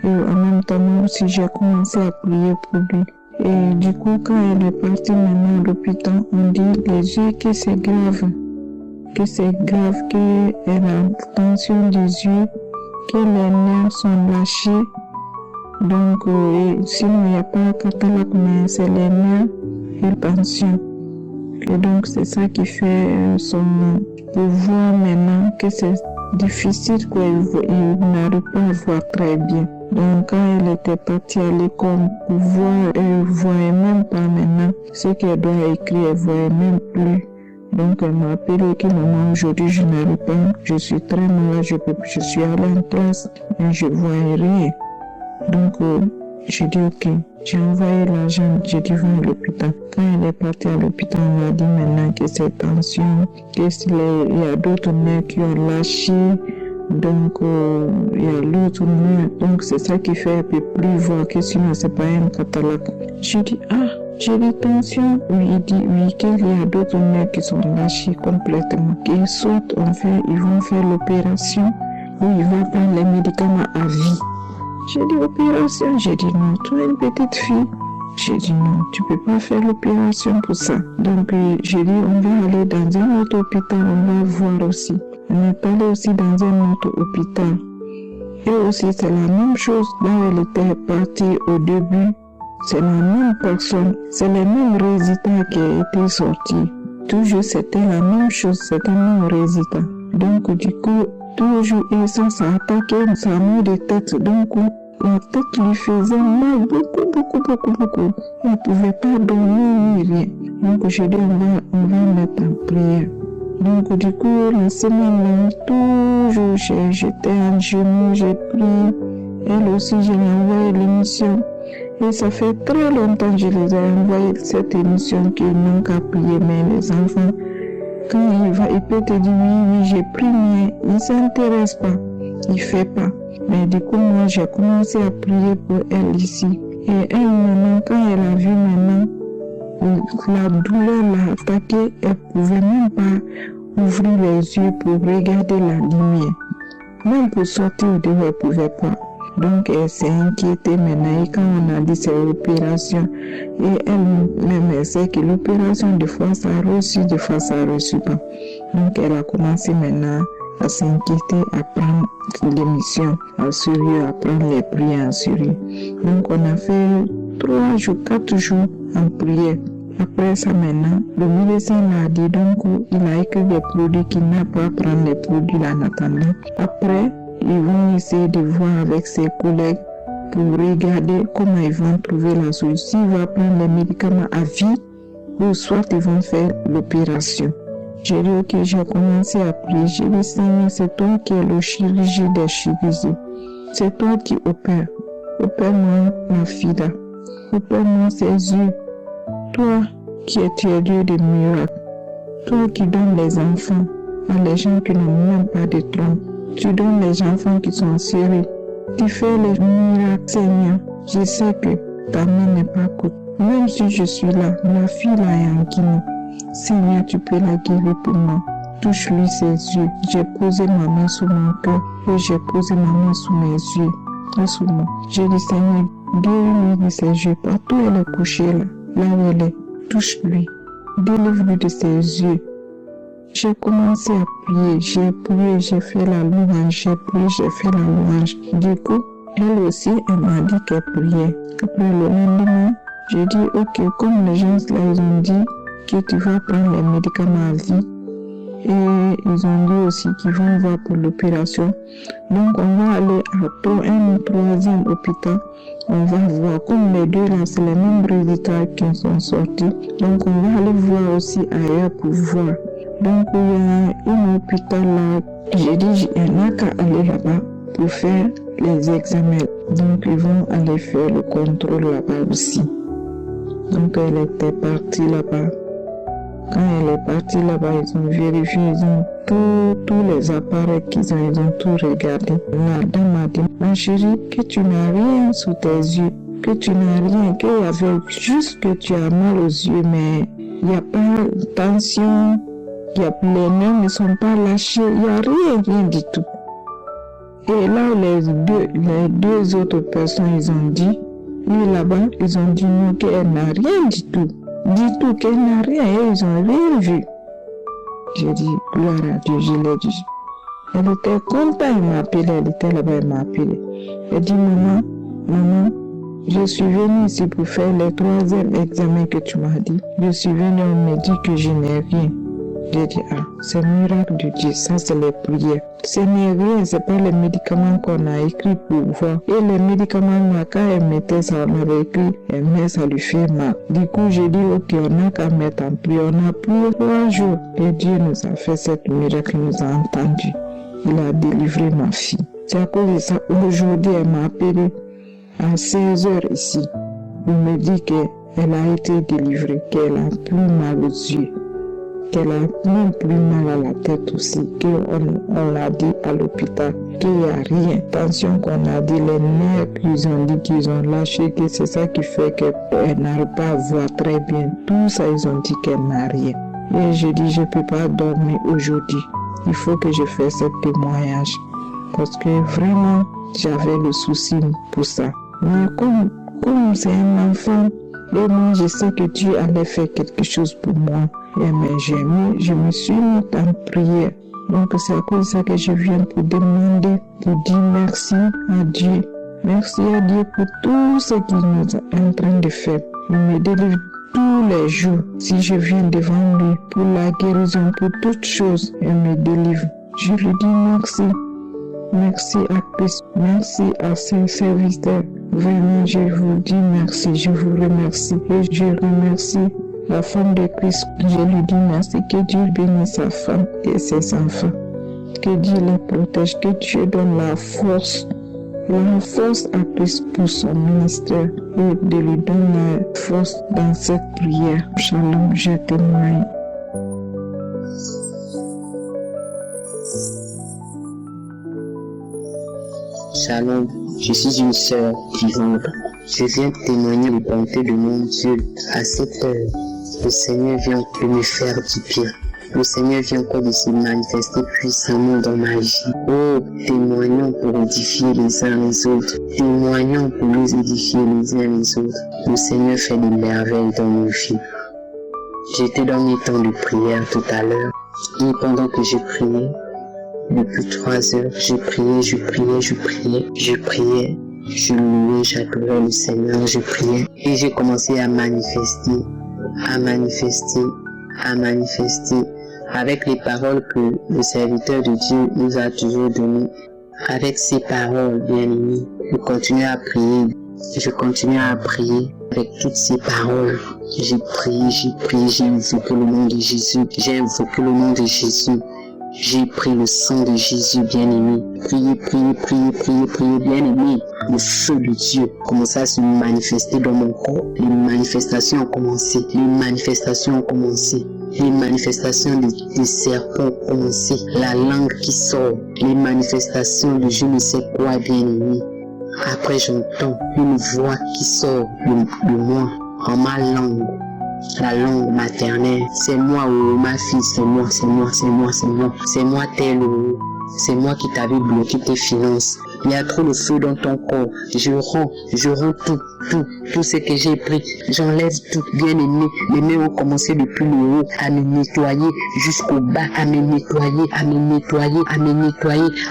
[SPEAKER 2] Et en même temps moi aussi j'ai commencé à prier pour lui. Et du coup quand elle est partie maintenant à l'hôpital, on dit les yeux que c'est grave. Qu'elle a tension des yeux, que les nerfs sont lâchés. Donc, sinon, il n'y a pas cataracte, mais c'est les nerfs et la tension. Et donc, c'est ça qui fait son pouvoir maintenant, que c'est difficile, quoi. Il n'arrive pas à voir très bien. Donc, quand elle était partie à l'école pour voir, elle ne voyait même pas maintenant ce qu'elle doit écrire, elle ne voyait même plus. Donc elle m'a appelé que maman aujourd'hui je n'arrive pas, je suis très malade, je suis allée en classe et je ne vois rien. Donc j'ai dit ok, j'ai envoyé l'argent, j'ai dit va à l'hôpital. Quand elle est partie à l'hôpital, on m'a dit maintenant que c'est tension, qu'il y a d'autres nerfs qui ont lâché. Donc il y a l'autre nerf, donc c'est ça qui fait qu'elle ne peut plus voir, que sinon c'est pas un cataracte. J'ai dit tension, oui, il dit oui, qu'il y a d'autres nerfs qui sont lâchés complètement. Et soit ils vont faire l'opération ou il va prendre les médicaments à vie. J'ai dit opération, j'ai dit non, toi une petite fille. J'ai dit non, tu peux pas faire l'opération pour ça. Donc j'ai dit on va aller dans un autre hôpital, on va voir aussi. On est allé aussi dans un autre hôpital. Et aussi c'est la même chose, là où elle était partie au début. C'est la même personne, c'est les mêmes résultats qui ont été sortis. Toujours c'était la même chose, c'était le même résultat. Donc du coup, toujours et ça attaquait sa main de tête. Donc la tête lui faisait mal beaucoup. Elle ne pouvait pas dormir ni rien. Donc je dis on va mettre en prière. Donc du coup, la semaine là, toujours j'étais en genoux, j'ai prié. Elle aussi, je lui ai envoyé l'émission. Et ça fait très longtemps que je les ai envoyé cette émission qu'ils n'ont qu'à prier, mais les enfants, quand il peut te dire oui, j'ai prié, mais il ne s'intéresse pas, il ne fait pas. Mais du coup, moi, j'ai commencé à prier pour elle ici. Et elle, maintenant, quand elle a vu maintenant, la douleur l'a attaquée, elle ne pouvait même pas ouvrir les yeux pour regarder la lumière. Même pour sortir dehors, elle ne pouvait pas. Donc elle s'est inquiétée maintenant et quand on a dit c'est l'opération et elle-même elle sait que l'opération des fois ça a reçu, des fois ça a reçu pas. Donc elle a commencé maintenant à s'inquiéter, à prendre l'émission en sérieux, à prendre les prières en sérieux. Donc on a fait 3 jours, 4 jours en prière. Après ça maintenant, le médecin l'a dit donc il a écrit des produits qu'il n'a pas à prendre les produits là en attendant. Après, ils vont essayer de voir avec ses collègues pour regarder comment ils vont trouver la solution. S'il va prendre les médicaments à vie ou soit ils vont faire l'opération. J'ai dit ok, j'ai commencé à prier. J'ai dit Seigneur, c'est toi qui es le chirurgien des chirurgiens. C'est toi qui opères. Opère-moi ma fille là. Opère-moi ses yeux. Toi qui es Dieu de miracles. Toi qui donnes les enfants à les gens qui n'ont même pas de trompe. Tu donnes les enfants qui sont sérieux. Tu fais les miracles, Seigneur. Je sais que ta main n'est pas courte. Même si je suis là, ma fille là est en Guinée. Seigneur, tu peux la guérir pour moi. Touche-lui ses yeux. J'ai posé ma main sur mon cœur et j'ai posé ma main sur mes yeux. Et sur moi. J'ai dit, Seigneur, guéris-lui de ses yeux. Partout où elle est couchée là où elle est, touche-lui. Délivre-lui de ses yeux. J'ai commencé à prier, j'ai prié, j'ai fait la louange, j'ai prié, j'ai fait la louange. Du coup, elle aussi, elle m'a dit qu'elle priait. Après le lendemain, j'ai dit, ok, comme les gens là, ils ont dit que tu vas prendre les médicaments à vie, Et ils ont dit aussi qu'ils vont voir pour l'opération. Donc on va aller à un troisième hôpital. On va voir, comme les deux là, c'est les mêmes résultats qui sont sortis. Donc on va aller voir aussi ailleurs pour voir. Donc il y a un hôpital là, j'ai dit, il n'y en a qu'à aller là-bas pour faire les examens. Donc ils vont aller faire le contrôle là-bas aussi. Donc elle était partie là-bas. Quand elle est partie là-bas, ils ont vérifié, ils ont tous les appareils qu'ils ont, ils ont tout regardé. La dame a dit, ma chérie, que tu n'as rien sous tes yeux, que tu n'as rien, qu'il y avait juste que tu as mal aux yeux, mais il n'y a pas de tension, les nerfs ne sont pas lâchés, il n'y a rien du tout. Et là, les deux autres personnes, ils ont dit, lui là-bas, ils ont dit non, qu'elle n'a rien du tout. Du tout, qu'elle n'a rien, et ils n'ont rien vu. J'ai dit, gloire à Dieu, je l'ai dit. Elle était contente, elle m'a appelé, elle était là-bas, elle m'a appelé. Elle dit, maman, je suis venue ici pour faire le troisième examen que tu m'as dit. Je suis venue, on me dit que je n'ai rien. J'ai dit, c'est le miracle de Dieu, ça c'est les prières. Ce n'est rien, c'est pas les médicaments qu'on a écrits pour voir. Et les médicaments, là, quand elle mettait ça, on avait écrit, mais ça lui fait mal. Du coup, j'ai dit, ok, on n'a qu'à mettre en prière. On a prié 3 jours. Et Dieu nous a fait cette miracle, il nous a entendu. Il a délivré ma fille. C'est à cause de ça, aujourd'hui, elle m'a appelé à 16h ici. Il me dit qu'elle a été délivrée, qu'elle a plus mal aux yeux, qu'elle a même plus mal à la tête aussi, qu'on l'a dit à l'hôpital, qu'il n'y a rien. Attention qu'on a dit, les nerfs qu'ils ont dit qu'ils ont lâché, que c'est ça qui fait qu'elle n'arrive pas à voir très bien. Tout ça, ils ont dit qu'elle n'a rien. Et je dis, je ne peux pas dormir aujourd'hui. Il faut que je fasse ce témoignage. Parce que vraiment, j'avais le souci pour ça. Mais comme c'est un enfant, et moi je sais que Dieu allait faire quelque chose pour moi. Et mais je me suis mis en prière. Donc c'est à cause de ça que je viens pour demander, pour dire merci à Dieu. Merci à Dieu pour tout ce qu'il nous est en train de faire. Il me délivre tous les jours. Si je viens devant lui pour la guérison, pour toutes choses, il me délivre. Je lui dis merci. Merci à Christ, merci à ses serviteurs. Vraiment, je vous dis merci, je vous remercie. Et je remercie la femme de Christ. Je lui dis merci, que Dieu bénisse sa femme et ses enfants. Que Dieu les protège, que Dieu donne la force à Christ pour son ministère et de lui donner la force dans cette prière. Shalom, je témoigne.
[SPEAKER 10] Shalom, je suis une sœur vivante. Je viens témoigner la bonté de mon Dieu. À cette heure, le Seigneur vient de me faire du bien. Le Seigneur vient encore de se manifester puissamment dans ma vie. Oh, témoignons pour édifier les uns les autres. Témoignons pour nous édifier les uns les autres. Le Seigneur fait des merveilles dans nos vies. J'étais dans mes temps de prière tout à l'heure. Et pendant que j'ai prié, depuis 3 heures, je priais, je louais, j'adorais le Seigneur, je priais. Et j'ai commencé à manifester, avec les paroles que le serviteur de Dieu nous a toujours données. Avec ces paroles, bien-aimés, je continuais à prier avec toutes ces paroles. J'ai prié, j'ai invoqué le nom de Jésus, J'ai pris le sang de Jésus, bien-aimé. Priez, bien-aimé. Le feu de Dieu commençait à se manifester dans mon corps. Les manifestations ont commencé. Les manifestations des serpents ont commencé. La langue qui sort. Les manifestations de je ne sais quoi, bien-aimé. Après, j'entends une voix qui sort de moi en ma langue. La langue maternelle, c'est moi ou ma fille, c'est moi tel ou c'est moi qui t'avais bloqué tes finances. Il y a trop de feu dans ton corps. Je rends tout ce que j'ai pris. J'enlève tout, bien-aimé. Les mains ont commencé depuis le haut à me nettoyer jusqu'au bas, à me nettoyer,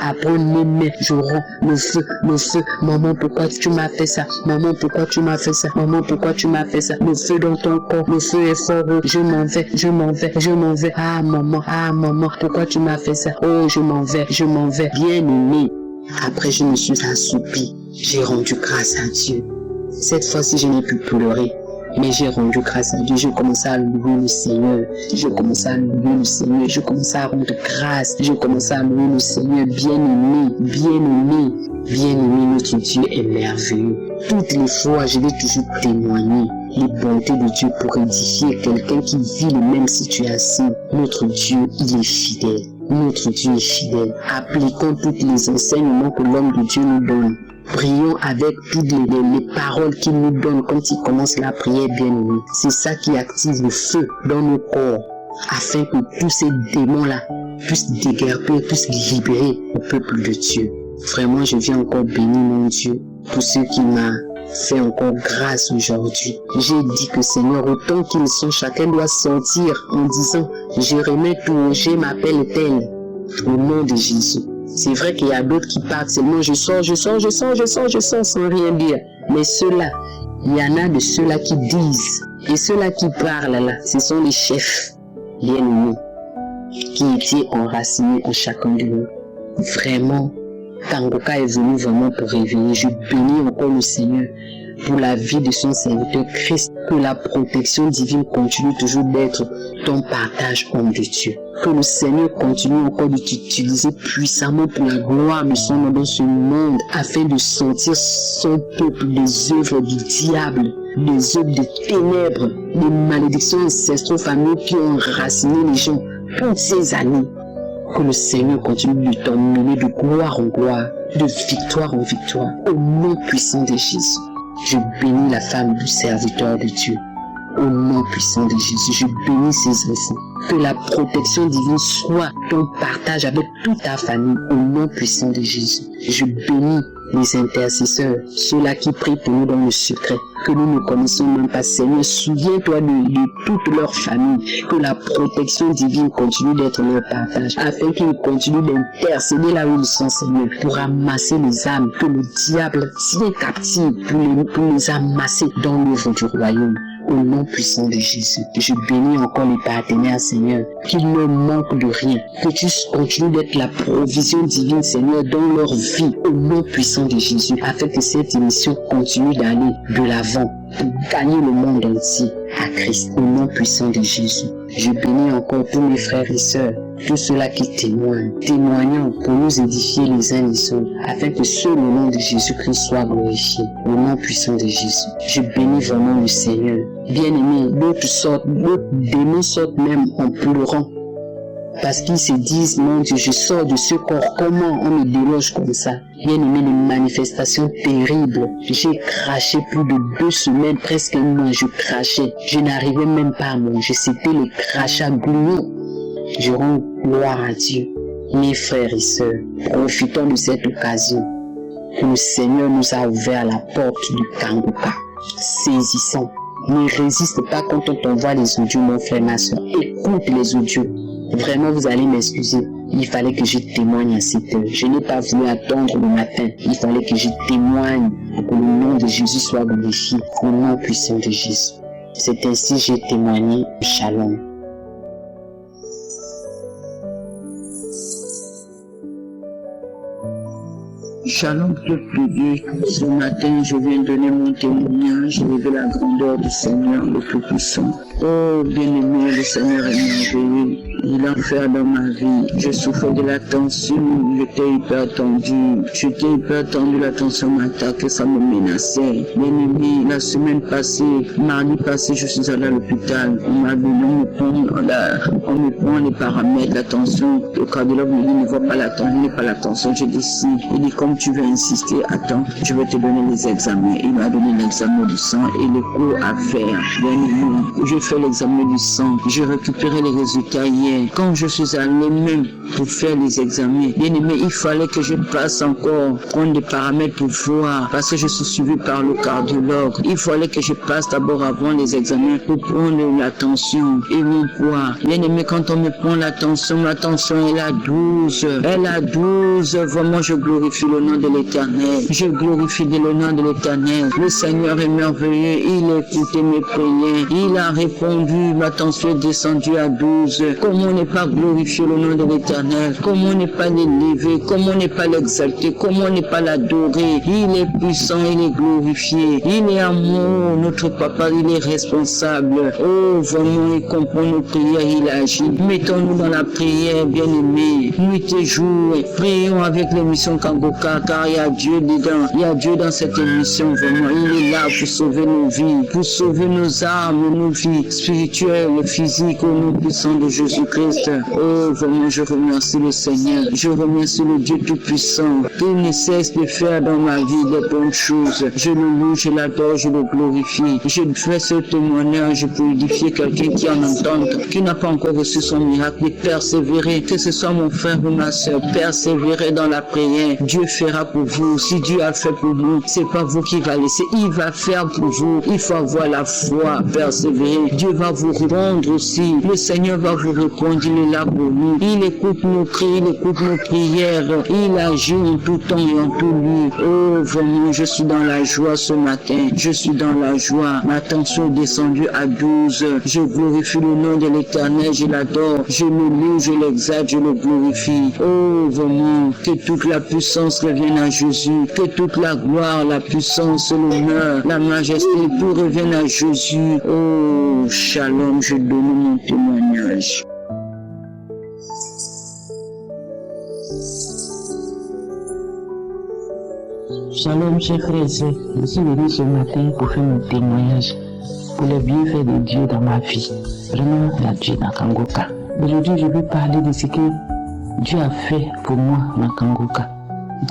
[SPEAKER 10] à prendre mes mains. Je rends le feu. Maman, pourquoi tu m'as fait ça? Maman, pourquoi tu m'as fait ça? Maman, pourquoi tu m'as fait ça? Le feu dans ton corps, le feu est fort. Je m'en vais. Ah, maman, pourquoi tu m'as fait ça? Oh, je m'en vais. Bien-aimé. Après, je me suis assoupi. J'ai rendu grâce à Dieu. Cette fois-ci, je n'ai plus pleuré. Mais j'ai rendu grâce à Dieu. Je commençais à louer le Seigneur. Je commençais à rendre grâce. Je commençais à louer le Seigneur. Bien-aimé, notre Dieu est merveilleux. Toutes les fois, je vais toujours témoigner les bontés de Dieu pour édifier quelqu'un qui vit les mêmes situations. Notre Dieu, il est fidèle. Appliquons tous les enseignements que l'homme de Dieu nous donne. Prions avec toutes les paroles qu'il nous donne quand il commence la prière, bien-aimé. C'est ça qui active le feu dans nos corps, afin que tous ces démons-là puissent déguerpir, puissent libérer le peuple de Dieu. Vraiment, je viens encore bénir mon Dieu pour ce qui m'a fait encore grâce aujourd'hui. J'ai dit que Seigneur, autant qu'ils sont, chacun doit sortir en disant, je remets tout, je m'appelle tel, au nom de Jésus. C'est vrai qu'il y a d'autres qui partent seulement, je sors sans rien dire. Mais ceux-là, il y en a de ceux-là qui disent, et ceux-là qui parlent là, ce sont les chefs, bien-aimés, qui étaient enracinés en chacun de nous. Vraiment, Kangoka est venu vraiment pour réveiller. Je bénis encore le Seigneur pour la vie de son serviteur Christ. Que la protection divine continue toujours d'être ton partage, homme de Dieu. Que le Seigneur continue encore de t'utiliser puissamment pour la gloire de son nom dans ce monde, afin de sortir son peuple des œuvres du diable, des œuvres des ténèbres, des malédictions ancestrales familiales qui ont enraciné les gens toutes ces années. Que le Seigneur continue de t'emmener de gloire en gloire, de victoire en victoire, au nom puissant de Jésus. Je bénis la femme du serviteur de Dieu. Au nom puissant de Jésus, je bénis ses enfants. Que la protection divine soit ton partage avec toute ta famille. Au nom puissant de Jésus, je bénis les intercesseurs, ceux-là qui prient pour nous dans le secret, que nous ne connaissons même pas. Seigneur, souviens-toi de toute leur famille, que la protection divine continue d'être leur partage, afin qu'ils continuent d'intercéder là où ils sont, Seigneur, pour ramasser les âmes que le diable tient captives, pour les amasser dans l'œuvre du royaume. Au nom puissant de Jésus, je bénis encore les partenaires, Seigneur, qu'ils ne manquent de rien, que tu continues d'être la provision divine, Seigneur, dans leur vie, au nom puissant de Jésus, afin que cette émission continue d'aller de l'avant pour gagner le monde entier à Christ, au nom puissant de Jésus. Je bénis encore tous mes frères et sœurs, tous ceux-là qui témoignant pour nous édifier les uns les autres, afin que seul le nom de Jésus-Christ soit glorifié, au nom puissant de Jésus. Je bénis vraiment le Seigneur. Bien-aimés, d'autres démons sortent même en pleurant, parce qu'ils se disent, mon Dieu, je sors de ce corps, comment on me déloge comme ça? Bien-aimé, les manifestations terribles. J'ai craché plus de 2 semaines, presque un mois, je crachais. Je n'arrivais même pas à manger, c'était le crachat gluant. Je rends gloire à Dieu. Mes frères et sœurs, profitons de cette occasion. Le Seigneur nous a ouvert la porte du Kangoka. Saisissons. Ne résiste pas quand on t'envoie les audios, mon frère, ma soeur. Écoute les audios. Vraiment, vous allez m'excuser. Il fallait que je témoigne à cette heure. Je n'ai pas voulu attendre le matin. Il fallait que je témoigne pour que le nom de Jésus soit glorifié. Au nom puissant de Jésus. C'est ainsi que j'ai témoigné. Shalom.
[SPEAKER 2] Shalom, peuple de Dieu. Ce matin, je viens donner mon témoignage de la grandeur du Seigneur, le Tout-Puissant. Oh, bien-aimé, le Seigneur est merveilleux. Il a fait dans ma vie. Je souffrais de la tension, j'étais hyper tendu, la tension m'attaquait, ça me menaçait. Bien-aimé, la semaine passée, mardi passé, je suis allé à l'hôpital. On m'a donné, on me prend les paramètres, la tension. Le cardiologue me dit, ne vois pas la tension, je dis si. Il dit, comme
[SPEAKER 11] tu veux insister, attends, je vais te donner les examens. Il m'a donné l'examen du sang et le cours à faire. Bien-aimé, je fais l'examen du sang. J'ai récupéré les résultats hier. Quand je suis allé même pour faire les examens, bien-aimé, il fallait que je passe encore prendre des paramètres pour voir, parce que je suis suivi par le cardiologue. Il fallait que je passe d'abord avant les examens pour prendre la tension et mon poids. Bien-aimé, quand on me prend la tension, ma tension elle a 12. Elle a 12. Vraiment, je glorifie le nom de l'Éternel. Je glorifie le nom de l'Éternel. Le Seigneur est merveilleux. Il a écouté mes prières. Il a répondu. Ma tension est descendue à 12. Comment ne pas glorifier le nom de l'Éternel? Comment ne pas l'élever? Comment ne pas l'exalter? Comment ne pas l'adorer? Il est puissant, il est glorifié. Il est amour. Notre papa, il est responsable. Oh, vraiment, il comprend nos prières, il agit. Mettons-nous dans la prière, bien-aimés. Nuit et jour, prions avec l'émission Kangoka, car il y a Dieu dedans. Il y a Dieu dans cette émission, vraiment. Il est là pour sauver nos vies, pour sauver nos âmes, nos vies spirituelles, physiques, au nom puissant de Jésus-Christ. Oh, vraiment, je remercie le Seigneur. Je remercie le Dieu Tout-Puissant, qui ne cesse de faire dans ma vie des bonnes choses. Je le loue, je l'adore, je le glorifie. Je fais ce témoignage pour édifier quelqu'un qui en entend, qui n'a pas encore reçu son miracle, de persévérer, que ce soit mon frère ou ma soeur, persévérer dans la prière. Dieu fera pour vous. Si Dieu a fait pour vous, c'est pas vous qui va laisser, il va faire pour vous. Il faut avoir la foi, persévérer. Dieu va vous répondre aussi. Le Seigneur va vous répondre, il est là pour nous. Il écoute nos cris, il écoute nos prières. Il agit en tout temps et en tout lieu. Oh, vraiment, je suis dans la joie ce matin. Je suis dans la joie. Ma tension est descendue à 12. Je glorifie le nom de l'Éternel, je l'adore. Je le loue, je l'exalte, je le glorifie. Oh, vraiment, que toute la puissance revienne à Jésus. Que toute la gloire, la puissance, l'honneur, la majesté, tout revienne à Jésus. Oh, shalom, je donne mon témoignage.
[SPEAKER 2] Shalom, chers frères et sœurs. Je suis venu ce matin pour faire mon témoignage pour les bienfaits de Dieu dans ma vie. Vraiment, il y a Dieu dans Kangoka. Aujourd'hui, je vais parler de ce que Dieu a fait pour moi dans Kangoka.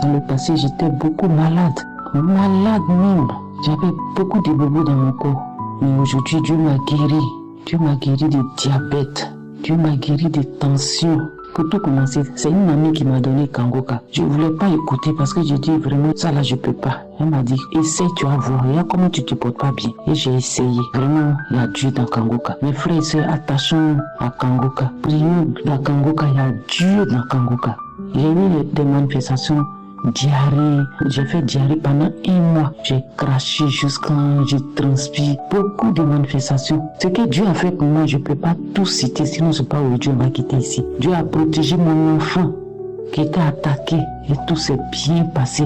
[SPEAKER 2] Dans le passé, j'étais beaucoup malade. Malade même. J'avais beaucoup de bobos dans mon corps. Mais aujourd'hui, Dieu m'a guéri. Dieu m'a guéri de diabète. Dieu m'a guéri de tension. Pour tout commencer, c'est une amie qui m'a donné Kangoka. Je ne voulais pas écouter parce que j'ai dit vraiment, ça là, je peux pas. Elle m'a dit, essaye, tu vas voir, regarde comment tu te portes pas bien. Et j'ai essayé. Vraiment, il y a Dieu dans Kangoka. Mes frères et sœurs, attachons à Kangoka. Prions la Kangoka, il y a Dieu dans Kangoka. J'ai eu des manifestations. Diarrhée, j'ai fait diarrhée pendant 1 mois. J'ai craché jusqu'à je transpire. Beaucoup de manifestations. Ce que Dieu a fait pour moi, je ne peux pas tout citer, sinon je ne sais pas où Dieu va quitter ici. Dieu a protégé mon enfant qui était attaqué et tout s'est bien passé.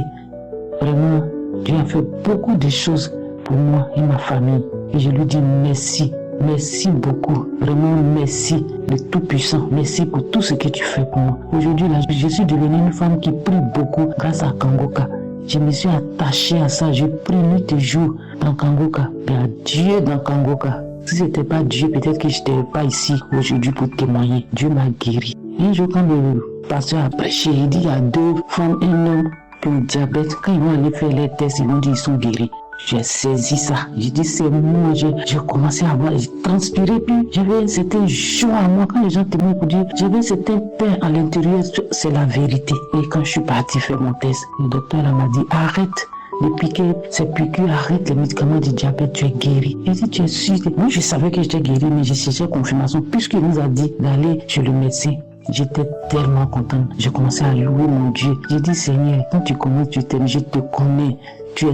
[SPEAKER 2] Vraiment, Dieu a fait beaucoup de choses pour moi et ma famille. Et je lui dis merci. Merci beaucoup, vraiment merci, le Tout-Puissant. Merci pour tout ce que tu fais pour moi. Aujourd'hui, là, je suis devenue une femme qui prie beaucoup grâce à Kangoka. Je me suis attachée à ça, je prie nuit et jour dans Kangoka. Il y a Dieu dans Kangoka. Si ce n'était pas Dieu, peut-être que je n'étais pas ici aujourd'hui pour témoigner. Dieu m'a guéri. Un jour, quand le pasteur a prêché, il dit il y a 2 femmes et un homme qui ont le diabète. Quand ils vont aller faire les tests, ils vont dire qu'ils sont guéris. J'ai saisi ça. J'ai dit c'est moi. J'ai commencé à voir, j'ai transpiré, puis j'avais un certain joie à moi. Quand les gens témoignent pour dire, j'avais un certain pain à l'intérieur, c'est la vérité. Et quand je suis parti faire mon test, le docteur m'a dit arrête de piquer ces piqûres, arrête les médicaments du diabète, tu es guéri. J'ai dit tu es sûr? Moi je savais que j'étais guéri, mais j'ai cherché confirmation puisqu'il nous a dit d'aller chez le médecin. J'étais tellement contente. J'ai commencé à louer mon Dieu. J'ai dit Seigneur, quand tu connais, tu t'aimes, je te connais.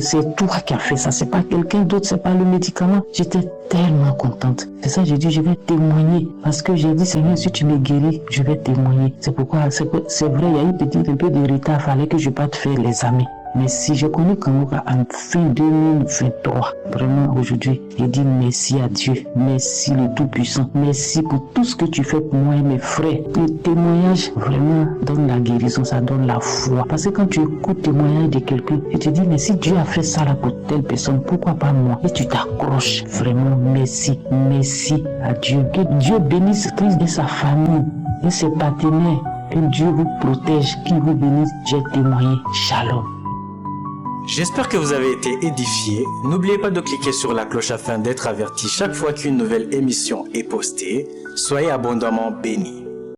[SPEAKER 2] C'est toi qui as fait ça, c'est pas quelqu'un d'autre, c'est pas le médicament. J'étais tellement contente. C'est ça, j'ai dit, je vais témoigner. Parce que j'ai dit, Seigneur, si tu me guéris, je vais témoigner. C'est pourquoi, c'est vrai, il y a eu un peu de retard, il fallait que je parte faire l'examen. Mais si je connais Kangoka en fin 2023, vraiment aujourd'hui, je dis merci à Dieu, merci le Tout-Puissant, merci pour tout ce que tu fais pour moi et mes frères. Le témoignage vraiment donne la guérison, ça donne la foi. Parce que quand tu écoutes le témoignage de quelqu'un, tu te dis, mais si Dieu a fait ça là pour telle personne, pourquoi pas moi? Et tu t'accroches. Vraiment, merci, merci à Dieu. Que Dieu bénisse Christ et sa famille et ses partenaires. Que Dieu vous protège, qu'il vous bénisse. J'ai témoigné. Shalom.
[SPEAKER 12] J'espère que vous avez été édifiés. N'oubliez pas de cliquer sur la cloche afin d'être averti chaque fois qu'une nouvelle émission est postée. Soyez abondamment bénis.